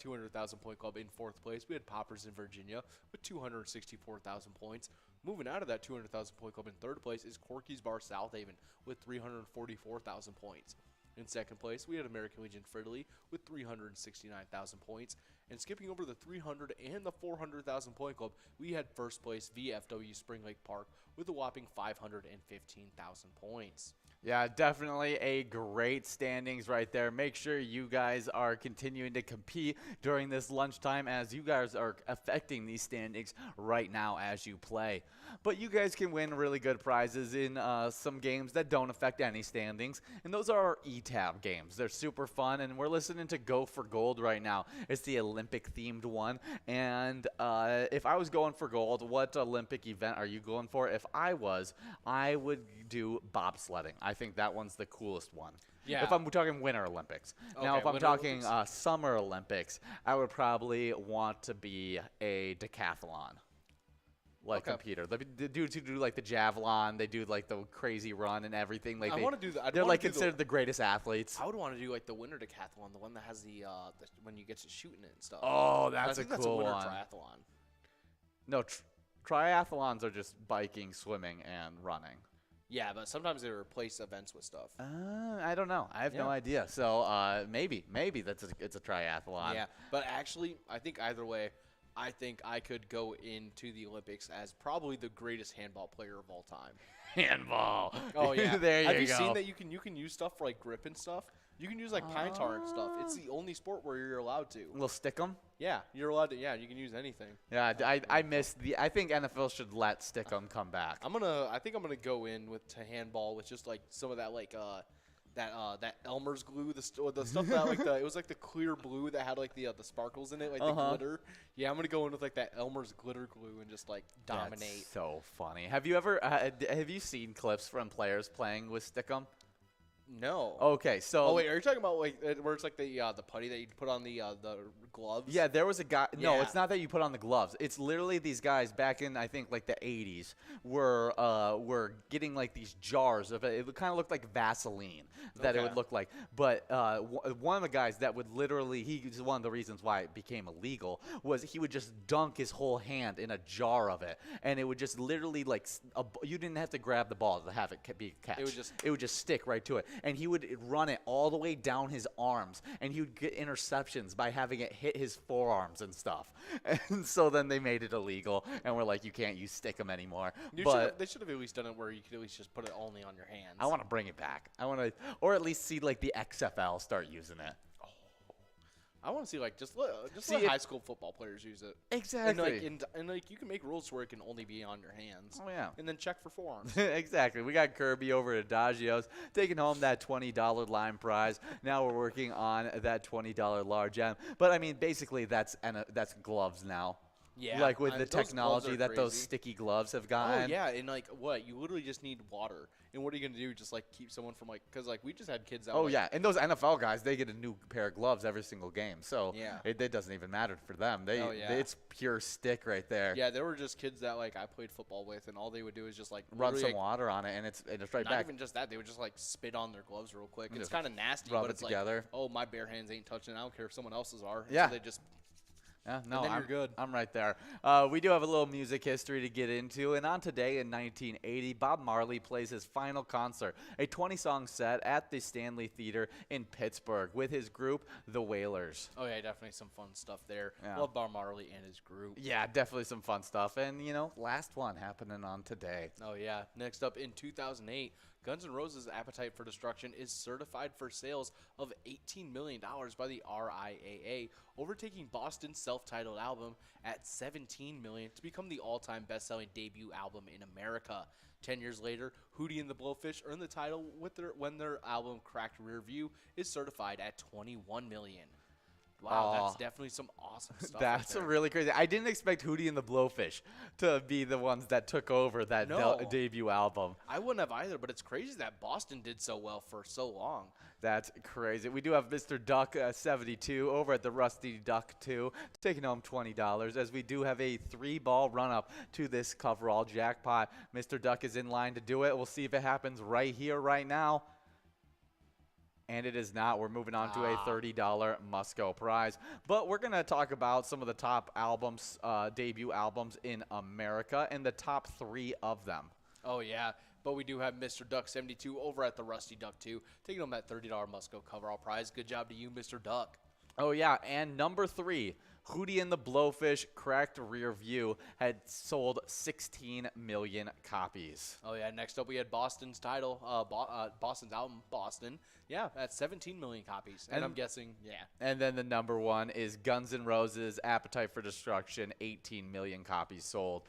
200,000 point club in 4th place, we had Poppers in Virginia with 264,000 points. Moving out of that 200,000 point club in 3rd place is Corky's Bar South Haven with 344,000 points. In 2nd place, we had American Legion Fridley with 369,000 points. And skipping over the 300 and the 400,000 point club, we had 1st place VFW Spring Lake Park with a whopping 515,000 points. Yeah, definitely a great standings right there. Make sure you guys are continuing to compete during this lunchtime, as you guys are affecting these standings right now as you play. But you guys can win really good prizes in some games that don't affect any standings, and those are our E-Tab games. They're super fun, and we're listening to Go for Gold right now. It's the Olympic-themed one, and if I was going for gold, what Olympic event are you going for? If I was, I would do bobsledding. I think that one's the coolest one. Yeah. If I'm talking Winter Olympics. Okay, now, if I'm Winter talking Olympics. Summer Olympics, I would probably want to be a decathlon. like competitor. The dudes who do like the javelin, they do like the crazy run and everything. Like I want to do that. They're like considered the greatest athletes. I would want to do like the winter decathlon, the one that has the when you get to shooting it and stuff. Oh, that's a that's cool a winter one. triathlon. No, triathlons are just biking, swimming, and running. Yeah, but sometimes they replace events with stuff. I don't know. I have no idea. So maybe it's a triathlon. Yeah, but actually, I think either way, I think I could go into the Olympics as probably the greatest handball player of all time. Handball. Oh yeah, there you go. Have you seen that you can use stuff for like grip and stuff? You can use like pine tar and stuff. It's the only sport where you're allowed to. We'll stick 'em. Yeah, you're allowed to. Yeah, you can use anything. Yeah, I missed the. I think NFL should let stick 'em come back. I think I'm gonna go in to handball with just like some of that like that Elmer's glue, the stuff that like it was like the clear blue that had like the sparkles in it, like the glitter. Yeah, I'm gonna go in with like that Elmer's glitter glue and just like dominate. That's so funny. Have you ever have you seen clips from players playing with stick 'em? No. Okay, so. Oh wait, are you talking about like where it's like the putty that you put on the gloves? Yeah, there was a guy. No, Yeah. it's not that you put on the gloves. It's literally these guys back in I think like the 80s were getting like these jars of it. It kind of looked like Vaseline that it would look like. But one of the guys that would literally he's one of the reasons why it became illegal was he would just dunk his whole hand in a jar of it, and it would just literally like you didn't have to grab the ball to have it be catch. It would just stick right to it. And he would run it all the way down his arms, and he would get interceptions by having it hit his forearms and stuff. And so then they made it illegal, and we're like, you can't use stick 'em anymore. They should have at least done it where you could at least just put it only on your hands. I want to bring it back. Or at least see like the XFL start using it. I want to see like just See, let high school football players use it. Exactly. And like you can make rules where it can only be on your hands. Oh yeah. And then check for forearms. Exactly. We got Kirby over at Adagio's taking home that $20 line prize. Now we're working on that $20 large M. But I mean, basically that's gloves now. Yeah. Like with the those gloves technology are that those crazy. sticky gloves have Oh gotten. yeah, and like what you literally just need water. And what are you gonna do? Just like keep someone from like because like we just had kids that. Oh like, yeah, and those NFL guys, they get a new pair of gloves every single game, so Yeah. it doesn't even matter for them. Yeah. It's pure stick right there. Yeah, there were just kids that like I played football with, and all they would do is just like Run literally, some water on it, and it's right Not back. even just that, they would just like spit on their gloves real quick. It's Just kind of nasty, rub but it it's together. like, oh, my bare hands ain't touching it. I don't care if someone else's are. Yeah. So they just Yeah, no, and then I'm you're good. I'm right there. We do have a little music history to get into, and on today in 1980, Bob Marley plays his final concert, a 20-song set at the Stanley Theater in Pittsburgh with his group, the Wailers. Oh yeah, definitely some fun stuff there. Yeah. Love Bob Marley and his group. Yeah, definitely some fun stuff, and last one happening on today. Oh yeah. Next up in 2008, Guns N' Roses' Appetite for Destruction is certified for sales of $18 million by the RIAA, overtaking Boston's self-titled album at $17 million to become the all-time best-selling debut album in America. 10 years later, Hootie and the Blowfish earned the title when their album Cracked Rear View is certified at $21 million. Wow, that's definitely some awesome stuff. That's right there. really crazy. I didn't expect Hootie and the Blowfish to be the ones that took over that debut album. I wouldn't have either, but it's crazy that Boston did so well for so long. That's crazy. We do have Mr. Duck 72 over at the Rusty Duck 2 taking home $20 as we do have a 3-ball run-up to this coverall jackpot. Mr. Duck is in line to do it. We'll see if it happens right here, right now. And it is not. We're moving on to a $30 Musco prize. But we're going to talk about some of the top albums, debut albums in America, and the top 3 of them. Oh, yeah. But we do have Mr. Duck 72 over at the Rusty Duck 2 taking home that $30 Musco coverall prize. Good job to you, Mr. Duck. Oh, yeah. And number 3, Hootie and the Blowfish Cracked Rear View had sold 16 million copies. Oh, yeah. Next up, we had Boston's title, Boston's album, Boston. Yeah, that's 17 million copies. And I'm guessing, yeah. And then the number 1 is Guns N' Roses Appetite for Destruction, 18 million copies sold.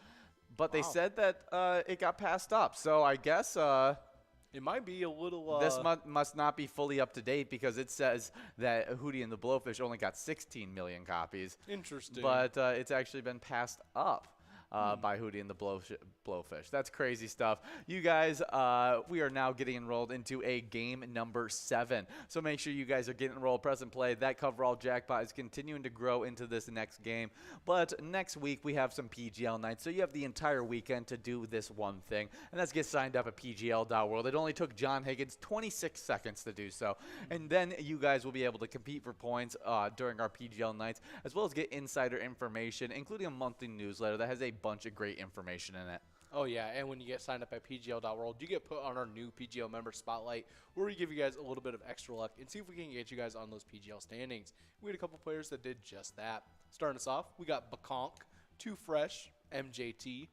But they said that it got passed up. So I guess it might be a little. This must not be fully up to date because it says that Hootie and the Blowfish only got 16 million copies. Interesting. But it's actually been passed up. by Hootie and the Blowfish. That's crazy stuff. You guys, we are now getting enrolled into a game number 7. So make sure you guys are getting enrolled, press and play. That coverall jackpot is continuing to grow into this next game. But next week, we have some PGL nights. So you have the entire weekend to do this one thing, and that's get signed up at PGL.world. It only took John Higgins 26 seconds to do so. And then you guys will be able to compete for points during our PGL nights, as well as get insider information, including a monthly newsletter that has a bunch of great information in it. Oh, yeah, and when you get signed up at PGL.world, you get put on our new PGL member spotlight, where we give you guys a little bit of extra luck and see if we can get you guys on those PGL standings. We had a couple players that did just that. Starting us off, we got Baconk, Too Fresh, MJT,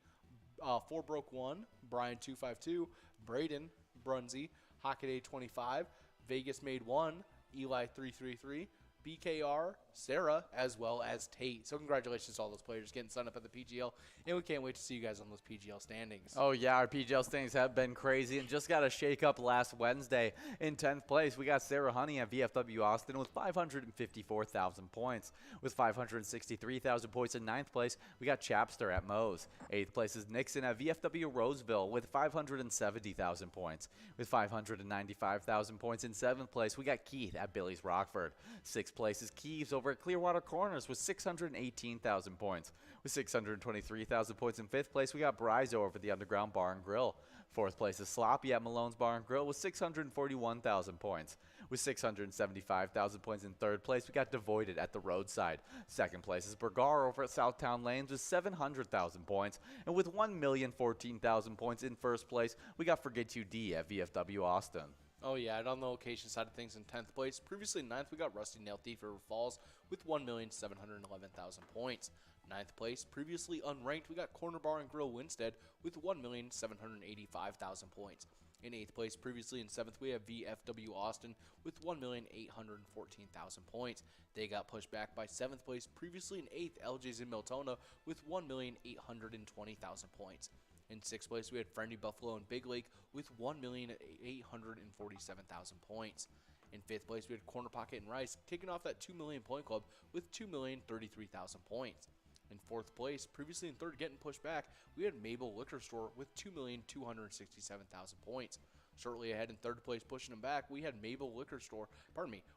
4 Broke 1, Brian252, Braden, Brunsey, Hockaday 25, Vegas Made 1, Eli 333, BKR, Sarah, as well as Tate. So congratulations to all those players getting signed up at the PGL, and we can't wait to see you guys on those PGL standings. Oh, yeah, our PGL standings have been crazy and just got a shake-up last Wednesday. In 10th place, we got Sarah Honey at VFW Austin with 554,000 points. With 563,000 points in 9th place, we got Chapster at Moe's. 8th place is Nixon at VFW Roseville with 570,000 points. With 595,000 points in 7th place, we got Keith at Billy's Rockford. 6th place is Keeves over at Clearwater Corners with 618,000 points. With 623,000 points in 5th place, we got Brizo over the Underground Bar and Grill. 4th place is Sloppy at Malone's Bar and Grill with 641,000 points. With 675,000 points in 3rd place, we got Devoided at the Roadside. 2nd place is Bergar over at Southtown Lanes with 700,000 points. And with 1,014,000 points in 1st place, we got Forget You D at VFW Austin. Oh, yeah, and on the location side of things in 10th place, previously 9th, we got Rusty Nail Thief River Falls with 1,711,000 points. 9th place, previously unranked, we got Corner Bar and Grill Winstead with 1,785,000 points. In 8th place, previously in 7th, we have VFW Austin with 1,814,000 points. They got pushed back by 7th place, previously in 8th, LJ's in Miltona with 1,820,000 points. In 6th place, we had Friendly Buffalo and Big Lake with 1,847,000 points. In 5th place, we had Corner Pocket and Rice kicking off that 2 million point club with 2,033,000 points. In 4th place, previously in 3rd, getting pushed back, we had Mabel Liquor Store with 2,267,000 points. Shortly ahead in 3rd place, pushing them back, we had Mabel Liquor Store,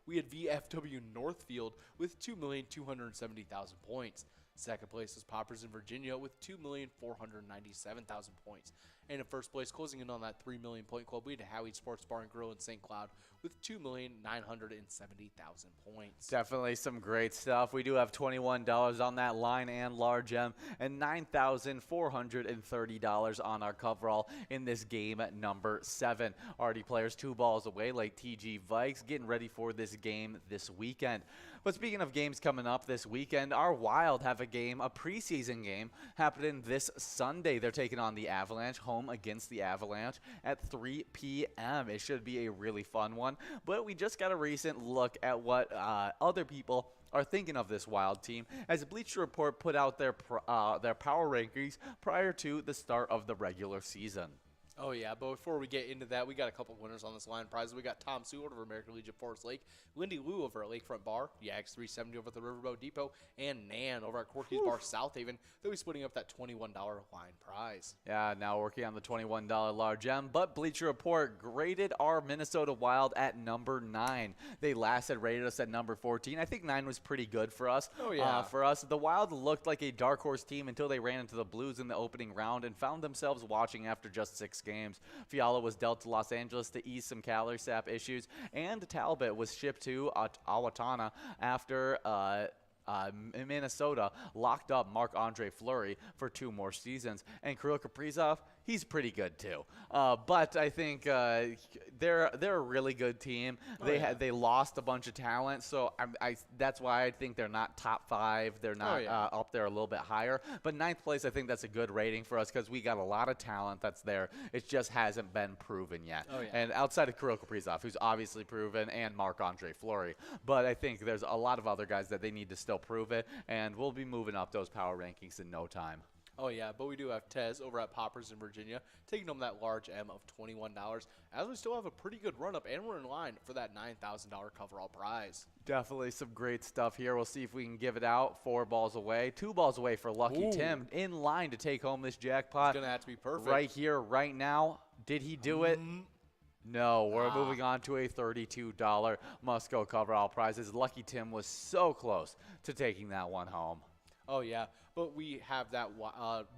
we had VFW Northfield with 2,270,000 points. 2nd place is Poppers in Virginia with 2,497,000 points. And in 1st place, closing in on that 3 million point club, we had Howie's Sports Bar and Grill in St. Cloud with 2,970,000 points. Definitely some great stuff. We do have $21 on that line and large M, and $9,430 on our coverall in this game at number 7. Already players 2 balls away, like TG Vikes, getting ready for this game this weekend. But speaking of games coming up this weekend, our Wild have a preseason game happening this Sunday. They're taking on the Avalanche, home against the Avalanche at 3 p.m. It should be a really fun one. But we just got a recent look at what other people are thinking of this Wild team, as Bleacher Report put out their power rankings prior to the start of the regular season. Oh, yeah, but before we get into that, we got a couple winners on this line prizes. We got Tom Seward over American Legion Forest Lake, Lindy Lou over at Lakefront Bar, Yags 370 over at the Riverboat Depot, and Nan over at Corky's Bar South Haven. They'll be splitting up that $21 line prize. Yeah, now working on the $21 large M, but Bleacher Report graded our Minnesota Wild at number 9. They last had rated us at number 14. I think 9 was pretty good for us. Oh, yeah. For us, the Wild looked like a dark horse team until they ran into the Blues in the opening round and found themselves watching after just 6 games. Fiala was dealt to Los Angeles to ease some calorie sap issues, and Talbot was shipped to Owatonna after Minnesota locked up Marc-Andre Fleury for 2 more seasons. And Kirill Kaprizov, he's pretty good too. But I think they're a really good team. They lost a bunch of talent, so that's why I think they're not top 5. They're not up there a little bit higher. But 9th place, I think that's a good rating for us because we got a lot of talent that's there. It just hasn't been proven yet. And outside of Kirill Kaprizov, who's obviously proven, and Marc-Andre Fleury, but I think there's a lot of other guys that they need to still prove it, and we'll be moving up those power rankings in no time. Oh, yeah, but we do have Tez over at Poppers in Virginia taking home that large M of $21, as we still have a pretty good run-up, and we're in line for that $9,000 coverall prize. Definitely some great stuff here. We'll see if we can give it out. 4 balls away. 2 balls away for Lucky Ooh. Tim in line to take home this jackpot. It's going to have to be perfect. Right here, right now. Did he do it? No, we're moving on to a $32 must-go coverall prizes. Lucky Tim was so close to taking that one home. Oh, yeah, but we have that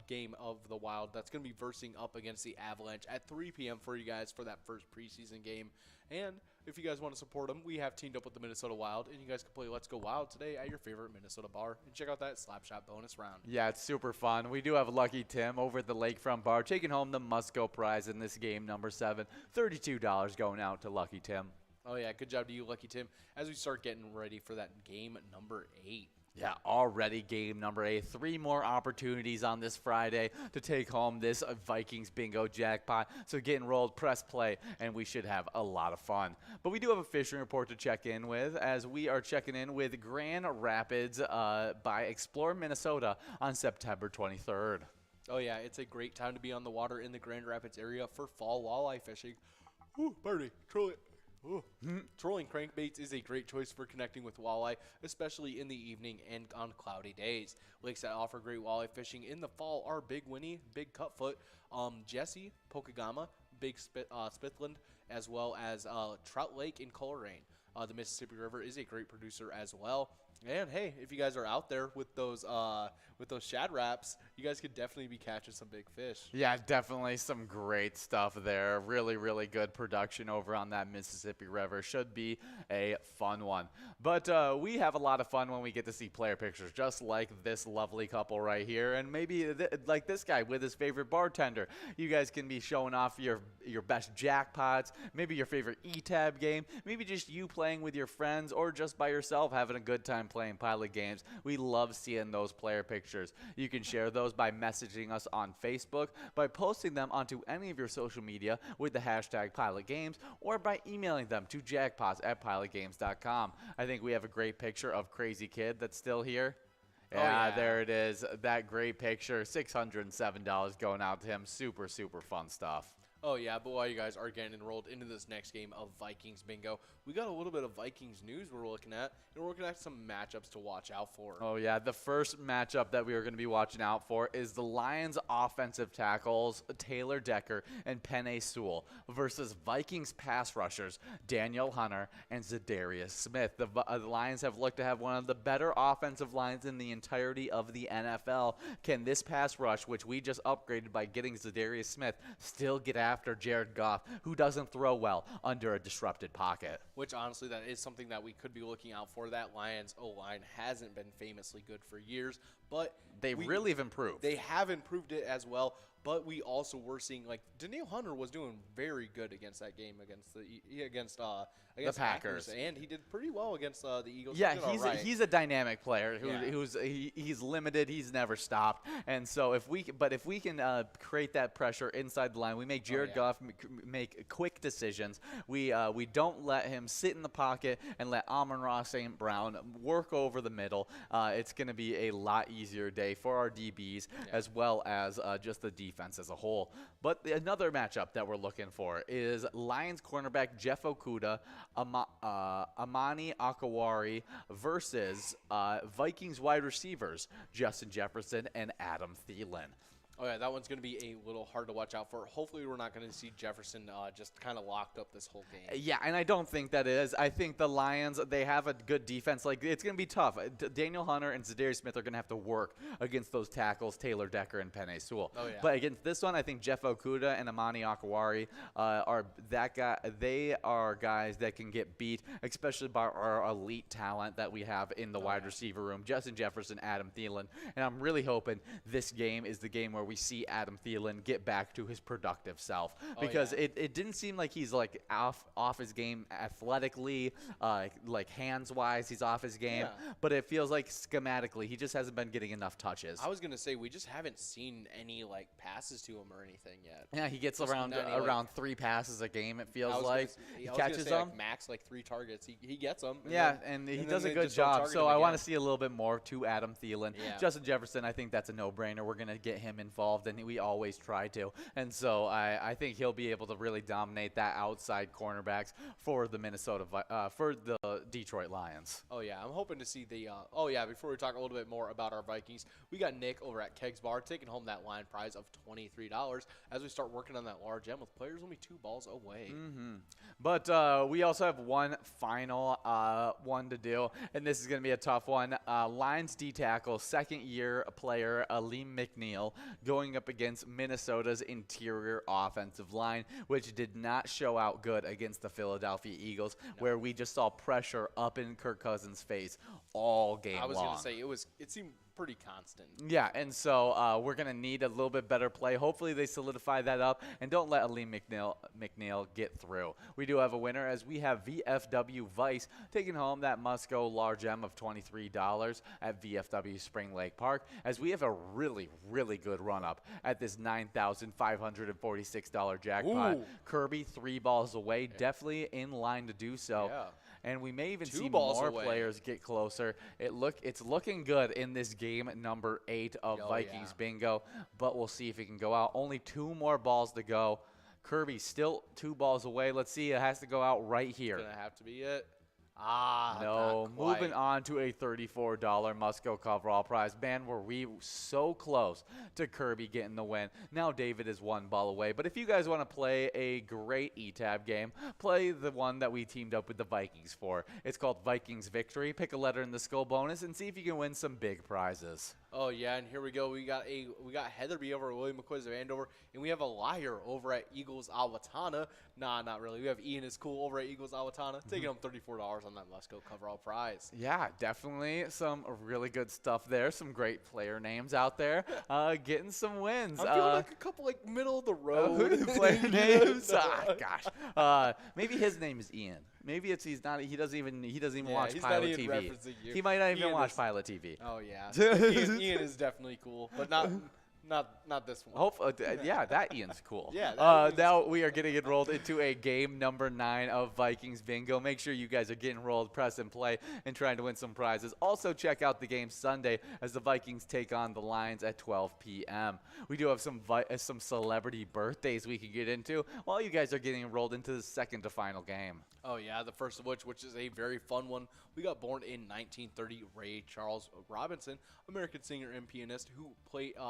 game of the Wild that's going to be versing up against the Avalanche at 3 p.m. for you guys for that first preseason game. And if you guys want to support them, we have teamed up with the Minnesota Wild, and you guys can play Let's Go Wild today at your favorite Minnesota bar. And check out that Slapshot bonus round. Yeah, it's super fun. We do have Lucky Tim over at the Lakefront Bar taking home the must-go prize in this game, number 7. $32 going out to Lucky Tim. Oh, yeah, good job to you, Lucky Tim, as we start getting ready for that game number 8. Yeah, already game number 8. 3 more opportunities on this Friday to take home this Vikings bingo jackpot. So get enrolled, press play, and we should have a lot of fun. But we do have a fishing report to check in with, as we are checking in with Grand Rapids by Explore Minnesota on September 23rd. Oh, yeah, it's a great time to be on the water in the Grand Rapids area for fall walleye fishing. Ooh, pardon me, trolling crankbaits is a great choice for connecting with walleye, especially in the evening and on cloudy days. Lakes that offer great walleye fishing in the fall are Big Winnie, Big Cutfoot, Jesse, Pokegama, Big Spithland, as well as Trout Lake and Coleraine. The Mississippi River is a great producer as well. And hey, if you guys are out there with those shad wraps, you guys could definitely be catching some big fish. Yeah, definitely some great stuff there. Really, really good production over on that Mississippi River. Should be a fun one. But we have a lot of fun when we get to see player pictures, just like this lovely couple right here, and maybe like this guy with his favorite bartender. You guys can be showing off your best jackpots, maybe your favorite E-Tab game, maybe just you playing with your friends, or just by yourself having a good time playing Pilot games. We love seeing those player pictures. You can share those by messaging us on Facebook, by posting them onto any of your social media with the hashtag Pilot Games, or by emailing them to jackpots@pilotgames.com. I think we have a great picture of Crazy Kid that's still here. Yeah, there it is. That great picture. $607 going out to him. Super, super fun stuff. Oh, yeah, but while you guys are getting enrolled into this next game of Vikings Bingo, we got a little bit of Vikings news we're looking at, and we're looking at some matchups to watch out for. Oh, yeah, the first matchup that we are going to be watching out for is the Lions offensive tackles, Taylor Decker and Penei Sewell, versus Vikings pass rushers, Daniel Hunter and Zadarius Smith. The Lions have looked to have one of the better offensive lines in the entirety of the NFL. Can this pass rush, which we just upgraded by getting Zadarius Smith, still get after Jared Goff, who doesn't throw well under a disrupted pocket? Which, honestly, that is something that we could be looking out for. That Lions O-line hasn't been famously good for years, but they really have improved. They have improved it as well, but we also were seeing, like, Daniel Hunter was doing very good against that game against the Packers, and he did pretty well against the Eagles. Yeah, he's a dynamic player he's limited. He's never stopped, and so if we can create that pressure inside the line, we make Jared Goff make quick decisions. We don't let him sit in the pocket and let Amon-Ra St. Brown work over the middle. It's going to be a lot easier day for our DBs as well as just the defense as a whole. But another matchup that we're looking for is Lions cornerback Jeff Okudah, Amani Akawari versus Vikings wide receivers Justin Jefferson and Adam Thielen. Oh, yeah, that one's going to be a little hard to watch out for. Hopefully, we're not going to see Jefferson just kind of locked up this whole game. Yeah, and I don't think that is. I think the Lions, they have a good defense. Like, it's going to be tough. Daniel Hunter and Zadarius Smith are going to have to work against those tackles, Taylor Decker and Penei Sewell. Oh, yeah. But against this one, I think Jeff Okudah and Amani Akawari are that guy. They are guys that can get beat, especially by our elite talent that we have in the wide receiver room, Justin Jefferson, Adam Thielen. And I'm really hoping this game is the game where where we see Adam Thielen get back to his productive self, because it didn't seem like he's like off his game athletically, like hands wise he's off his game, but it feels like schematically he just hasn't been getting enough touches. I was gonna say we just haven't seen any like passes to him or anything yet. Yeah, he gets Just around like 3 passes a game. It feels I was like gonna, he I was catches gonna say, them. like, max like 3 targets. He gets them. Yeah, and he does a they good just don't job. target So him I want again. to see a little bit more to Adam Thielen. Yeah. Justin Jefferson, I think that's a no-brainer. We're going to get him involved, and we always try to. And so I think he'll be able to really dominate that outside cornerbacks for the for the Detroit Lions. Oh yeah, I'm hoping to see the. Before we talk a little bit more about our Vikings, we got Nick over at Kegs Bar taking home that line prize of $23 as we start working on that large M with players only 2 balls away. But we also have one final one to do, and this is going to be a tough one. Lions D-tackle, second-year player Aleem McNeil going up against Minnesota's interior offensive line, which did not show out good against the Philadelphia Eagles, where we just saw pressure up in Kirk Cousins' face all game long. I was gonna say it seemed pretty constant. Yeah, and so we're going to need a little bit better play. Hopefully they solidify that up and don't let Aleem McNeil get through. We do have a winner, as we have VFW Vice taking home that must-go large M of $23 at VFW Spring Lake Park, as we have a really, really good run-up at this $9,546 jackpot. Ooh. Kirby 3 balls away, definitely in line to do so. Yeah. And we may even 2 see balls more away. players get closer. It's looking good in this game number 8 of Vikings Bingo, but we'll see if it can go out. Only 2 more balls to go. Kirby still 2 balls away. Let's see. It has to go out right here. Gonna have to be it. No, not quite. moving on to a $34 must-go coverall prize. Man, were we so close to Kirby getting the win. Now David is 1 ball away. But if you guys want to play a great ETAB game, play the one that we teamed up with the Vikings for. It's called Vikings Victory. Pick a letter in the skull bonus and see if you can win some big prizes. Oh yeah, and here we go. We got Heatherby over at William McCoy's of Andover, and we have a liar over at Eagles Awatana. Nah, not really. We have Ian is cool over at Eagles Awatana, taking home $34 on that Let's Go coverall prize. Yeah, definitely some really good stuff there. Some great player names out there, getting some wins. I'm feeling like a couple like middle of the road player names. Gosh, maybe his name is Ian. Maybe he doesn't even watch he's Pilot not even TV. referencing you. He might not even Ian watch is- Pilot TV. Oh yeah, Ian is definitely cool, but not this one. That Ian's cool. Yeah, that Ian's now we are getting enrolled into a game number 9 of Vikings Bingo. Make sure you guys are getting enrolled, press and play, and trying to win some prizes. Also, check out the game Sunday as the Vikings take on the Lions at 12 p.m. We do have some celebrity birthdays we can get into while you guys are getting enrolled into the second to final game. Oh yeah, the first of which is a very fun one. We got born in 1930, Ray Charles Robinson, American singer and pianist who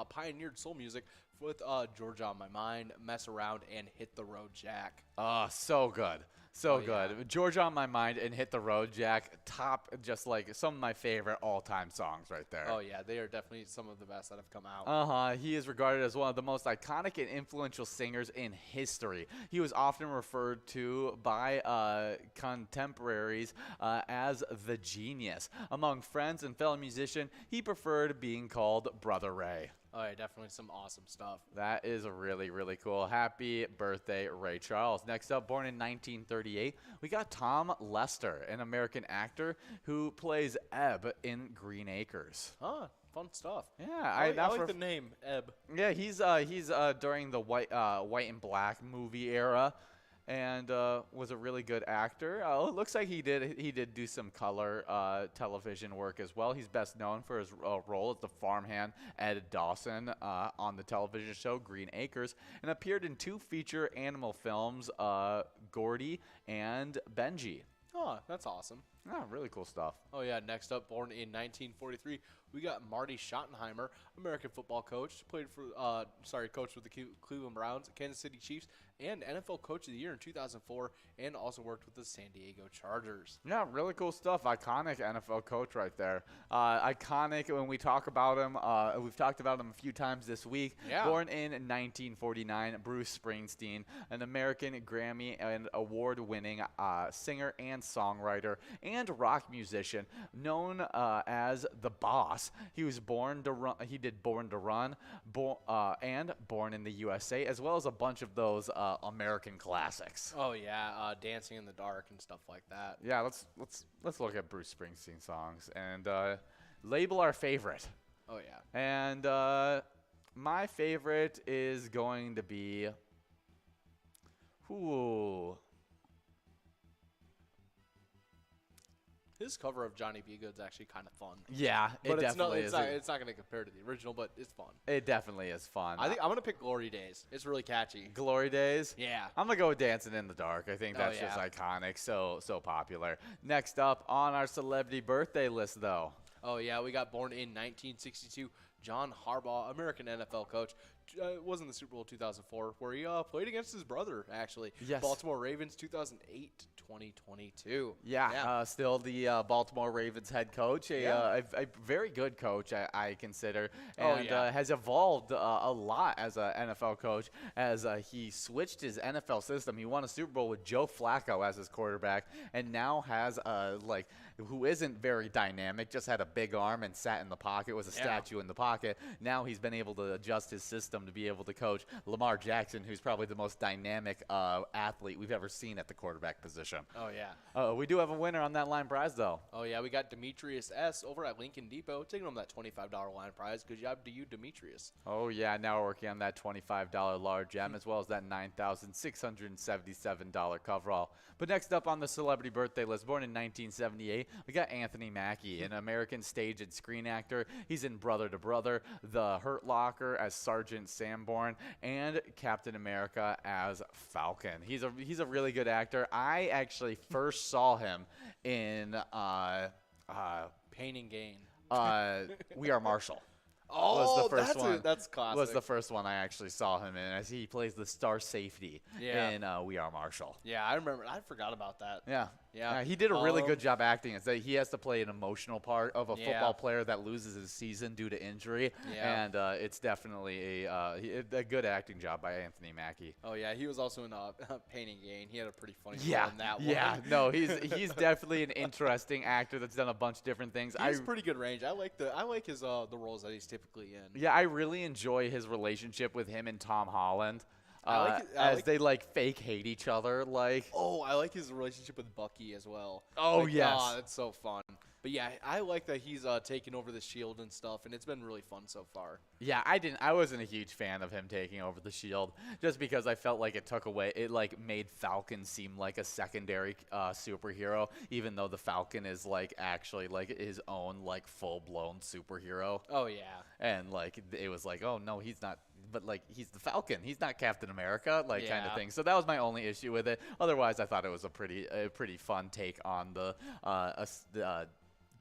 pioneered soul music with Georgia on My Mind, Mess Around, and Hit the Road Jack. So good. So good. Yeah. Georgia on My Mind and Hit the Road Jack, top, just like some of my favorite all-time songs right there. Oh yeah, they are definitely some of the best that have come out. He is regarded as one of the most iconic and influential singers in history. He was often referred to by contemporaries as the genius. Among friends and fellow musicians, he preferred being called Brother Ray. Oh yeah, definitely some awesome stuff. That is really, really cool. Happy birthday, Ray Charles. Next up, born in 1938, we got Tom Lester, an American actor who plays Ebb in Green Acres. Fun stuff. Yeah, I like the name Ebb. Yeah, he's during the white and black movie era, and was a really good actor. It looks like he did do some color television work as well. He's best known for his role as the farmhand Ed Dawson on the television show Green Acres, and appeared in 2 feature animal films, Gordy and Benji. Oh, that's awesome. Really cool stuff. Oh yeah, next up, born in 1943, we got Marty Schottenheimer, American football coach, coach with the Cleveland Browns, Kansas City Chiefs, and NFL Coach of the Year in 2004, and also worked with the San Diego Chargers. Yeah, really cool stuff. Iconic NFL coach right there. Iconic when we talk about him. We've talked about him a few times this week. Yeah. Born in 1949, Bruce Springsteen, an American Grammy and award-winning singer and songwriter, and and rock musician known as the Boss. He was born to run. He did Born to Run, and Born in the USA, as well as a bunch of those American classics. Oh yeah, Dancing in the Dark and stuff like that. Yeah, let's look at Bruce Springsteen songs and label our favorite. Oh yeah. And my favorite is going to be, His cover of Johnny B. Good's actually kind of fun. yeah, But it definitely is. it's not going to compare to the original, but it's fun. It definitely is fun. I think I'm going to pick Glory Days. It's really catchy. Glory Days. Yeah. I'm gonna go with Dancing in the Dark. I think that's just iconic, so popular. Next up on our celebrity birthday list, though. Oh, yeah, we got born in 1962. John Harbaugh, American NFL coach. It was in the Super Bowl 2004, where he played against his brother, actually. Yes. Baltimore Ravens 2008-2022. Yeah, still the Baltimore Ravens head coach, a very good coach, I consider, and has evolved a lot as an NFL coach as he switched his NFL system. He won a Super Bowl with Joe Flacco as his quarterback, and now has who isn't very dynamic, just had a big arm and sat in the pocket, was a statue in the pocket. Now he's been able to adjust his system to be able to coach Lamar Jackson, who's probably the most dynamic athlete we've ever seen at the quarterback position. Oh, yeah. We do have a winner on that line prize, though. Oh, yeah, we got Demetrius S. over at Lincoln Depot, taking home that $25 line prize. Good job to you, Demetrius. Oh, yeah, now we're working on that $25 large M, as well as that $9,677 coverall. But next up on the celebrity birthday list, born in 1978, we got Anthony Mackie, an American stage and screen actor. He's in Brother to Brother, The Hurt Locker as Sergeant Sanborn, and Captain America as Falcon. He's a really good actor. I actually first saw him in Pain and Gain. We Are Marshall. Oh, was the first one. That's classic. Was the first one I actually saw him in, as he plays the star safety in We Are Marshall. Yeah, I remember. I forgot about that. Yeah. Yeah. He did a really good job acting. It's that he has to play an emotional part of a football player that loses his season due to injury, and it's definitely a good acting job by Anthony Mackie. Oh, yeah, he was also in Pain and Gain. He had a pretty funny role in that one. Yeah, no, he's definitely an interesting actor that's done a bunch of different things. He has pretty good range. I like his the roles that he's typically in. Yeah, I really enjoy his relationship with him and Tom Holland. They fake hate each other. Oh, I like his relationship with Bucky as well. Oh, yes. That's so fun. But yeah, I like that he's taking over the Shield and stuff, and it's been really fun so far. Yeah, I wasn't a huge fan of him taking over the Shield, just because I felt like it took away. It made Falcon seem like a secondary superhero, even though the Falcon is actually his own full blown superhero. Oh yeah. And it was oh no, he's not. But he's the Falcon. He's not Captain America, kind of thing. So that was my only issue with it. Otherwise, I thought it was a pretty fun take on the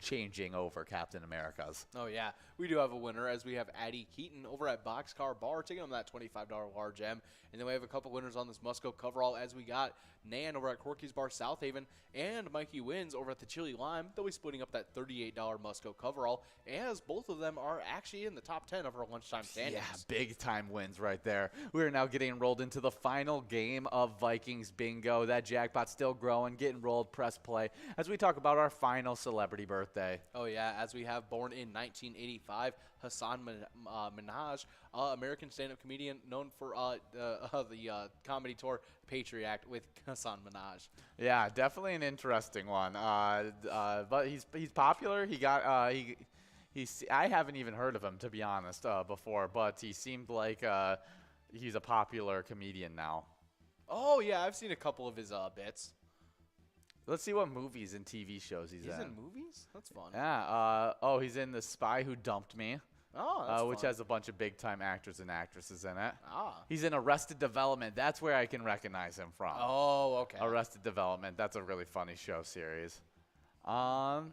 changing over Captain America's. Oh, yeah. We do have a winner, as we have Addie Keaton over at Boxcar Bar, taking him that $25 large M. And then we have a couple winners on this Musco coverall, as we got Nan over at Corky's Bar South Haven and Mikey Wins over at the Chili Lime. They'll be splitting up that $38 Musco coverall, as both of them are actually in the top 10 of our lunchtime standings. Yeah, big time wins right there. We are now getting enrolled into the final game of Vikings Bingo. That jackpot's still growing, getting rolled, press play, as we talk about our final celebrity birthday. Oh, yeah, as we have born in 1985, Hassan Minhaj, American stand-up comedian known for the comedy tour Patriot Act with Hassan Minhaj. Yeah, definitely an interesting one. But he's popular. I haven't even heard of him, to be honest, before, but he seemed like he's a popular comedian now. Oh, yeah, I've seen a couple of his bits. Let's see what movies and TV shows he's in. He's in movies? That's fun. Yeah. He's in The Spy Who Dumped Me. Oh, that's which fun. has a bunch of big-time actors and actresses in it. Ah. He's in Arrested Development. That's where I can recognize him from. Oh, okay. Arrested Development. That's a really funny show series. Yeah,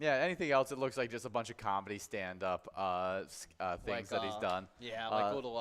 anything else? It looks like just a bunch of comedy stand-up things that he's done. Yeah, little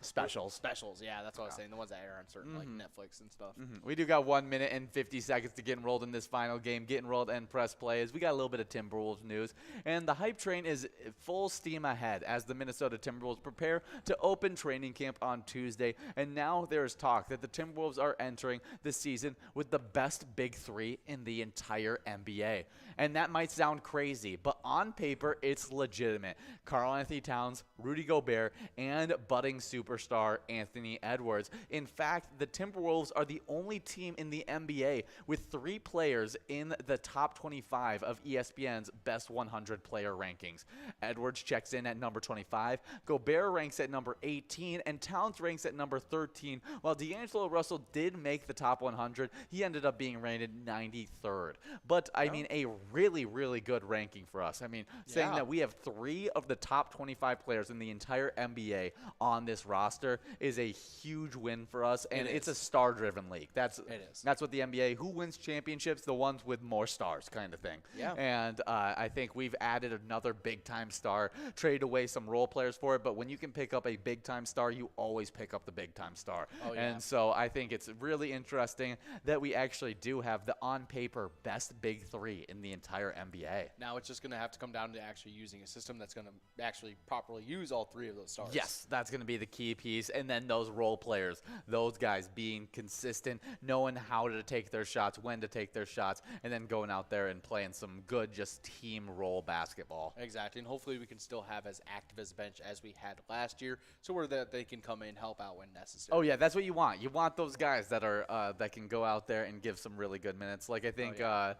Specials, yeah, that's what I was saying. The ones that air on certain like Netflix and stuff. We do got 1 minute and 50 seconds to get enrolled in this final game. Get enrolled and press play as we got a little bit of Timberwolves news. And the hype train is full steam ahead as the Minnesota Timberwolves prepare to open training camp on Tuesday. And now there is talk that the Timberwolves are entering the season with the best big three in the entire NBA. And that might sound crazy, but on paper, it's legitimate. Karl-Anthony Towns, Rudy Gobert, and budding superstar Anthony Edwards. In fact, the Timberwolves are the only team in the NBA with 3 players in the top 25 of ESPN's best 100 player rankings. Edwards checks in at number 25, Gobert ranks at number 18, and Towns ranks at number 13. While D'Angelo Russell did make the top 100, he ended up being rated 93rd. But, I mean, a really, really good ranking for us. I mean, saying that we have 3 of the top 25 players in the entire NBA on this roster is a huge win for us, and it's a star-driven league. That's what the NBA, who wins championships, the ones with more stars kind of thing. Yeah. And I think we've added another big-time star, traded away some role players for it, but when you can pick up a big-time star, you always pick up the big-time star. Oh, yeah. And so I think it's really interesting that we actually do have the on-paper best big three in the entire NBA. Now it's just going to have to come down to actually using a system that's going to actually properly use all 3 of those stars. Yes, that's going to be the key piece. And then those role players, those guys being consistent, knowing how to take their shots, when to take their shots, and then going out there and playing some good just team role basketball. Exactly, and hopefully we can still have as active as a bench as we had last year, so where that they can come in and help out when necessary. Oh yeah, that's what you want. You want those guys that are that can go out there and give some really good minutes. Like I think I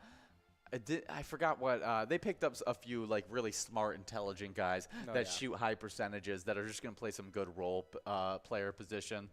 forgot what they picked up a few like really smart, intelligent guys that shoot high percentages that are just going to play some good role player position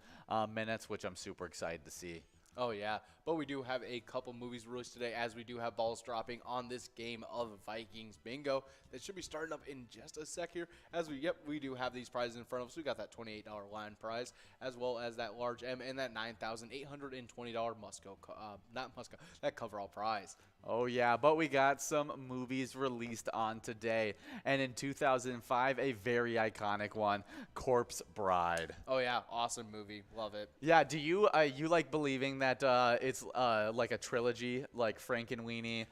minutes, which I'm super excited to see. Oh, yeah. But we do have a couple movies released today as we do have balls dropping on this game of Vikings bingo that should be starting up in just a sec here. As we do have these prizes in front of us. We got that $28 line prize as well as that large M and that $9,820 that coverall prize. Oh, yeah, but we got some movies released on today. And in 2005, a very iconic one, Corpse Bride. Oh, yeah, awesome movie. Love it. Yeah, do you you like believing that it's like a trilogy, like Frankenweenie?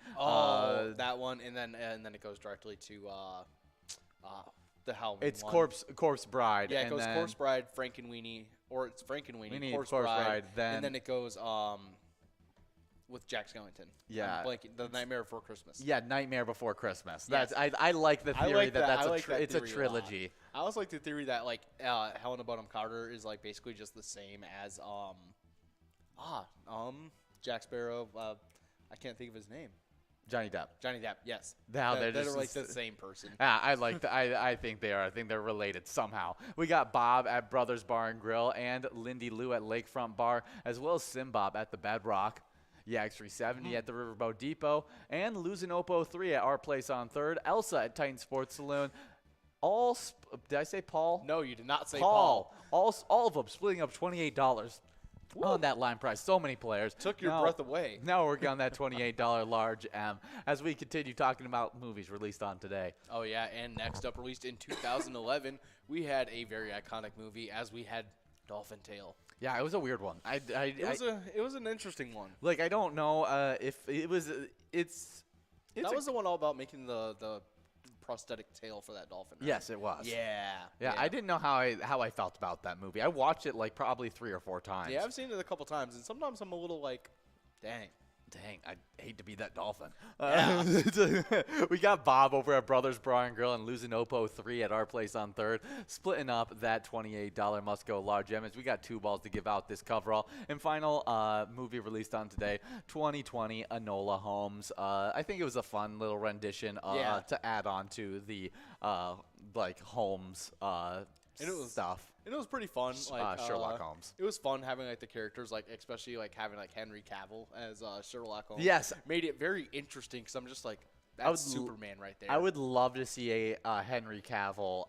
That one, and then it goes directly to the Halloween It's one. Corpse Bride. Yeah, it and goes then Corpse Bride, Frankenweenie, or it's Frankenweenie, Corpse Bride, Bride, then and then it goes with Jack Skellington. Yeah. I'm blanking. The Nightmare Before Christmas. Yeah, Nightmare Before Christmas. Yes. That's I like the theory it's a theory trilogy. I also like the theory that like Helena Bonham Carter is like basically just the same as Jack Sparrow. I can't think of his name. Johnny Depp. Johnny Depp. Yes. Now they're They're just like the same person. I think they are. I think they're related somehow. We got Bob at Brothers Bar and Grill and Lindy Lou at Lakefront Bar, as well as Simbob at the Bedrock. Yaks 370 at the Riverboat Depot, and Losing Oppo 3 at Our Place on 3rd. Elsa at Titan Sports Saloon. Did I say Paul? No, you did not say Paul. All of them splitting up $28 on that line price. So many players. Took your breath away. Now we're on that $28 large M as we continue talking about movies released on today. Oh, yeah, and next up, released in 2011, we had a very iconic movie as we had Dolphin Tale. Yeah, it was a weird one. It was an interesting one. Like, I don't know if it was. That was the one all about making the prosthetic tail for that dolphin. Right? Yes, it was. Yeah. I didn't know how I felt about that movie. I watched it like probably 3 or 4 times. Yeah, I've seen it a couple times, and sometimes I'm a little like, dang, I hate to be that dolphin. Yeah. We got Bob over at Brothers Bar and Grill and Losing Oppo 3 at Our Place on 3rd, splitting up that $28 must-go large M. We got 2 balls to give out this coverall. And final movie released on today, 2020, Enola Holmes. I think it was a fun little rendition to add on to the Holmes stuff. And it was pretty fun. Like Sherlock Holmes. It was fun having like the characters, like especially like having like Henry Cavill as Sherlock Holmes. Yes. Made it very interesting because I'm just like, That's Superman right there. I would love to see a Henry Cavill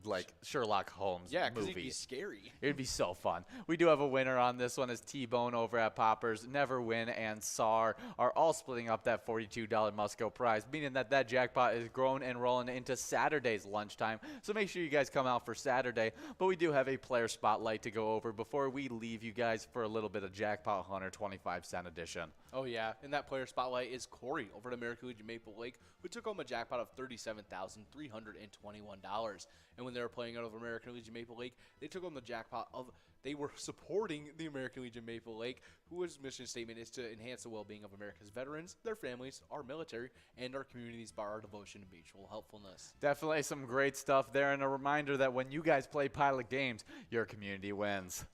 like Sherlock Holmes Yeah, because movie. he'd be scary. It'd be so fun. We do have a winner on this one as T-Bone over at Poppers. Neverwin and SAR are all splitting up that $42 Musco prize, meaning that jackpot is growing and rolling into Saturday's lunchtime. So make sure you guys come out for Saturday. But we do have a player spotlight to go over before we leave you guys for a little bit of Jackpot Hunter 25-cent edition. Oh, yeah. And that player spotlight is Corey over at American Legion Maple Lake, who took home a jackpot of $37,321. And when they were playing out of American Legion Maple Lake, they took home the jackpot of they were supporting the American Legion Maple Lake, whose mission statement is to enhance the well-being of America's veterans, their families, our military, and our communities by our devotion to mutual helpfulness. Definitely some great stuff there, and a reminder that when you guys play Pilot games, your community wins.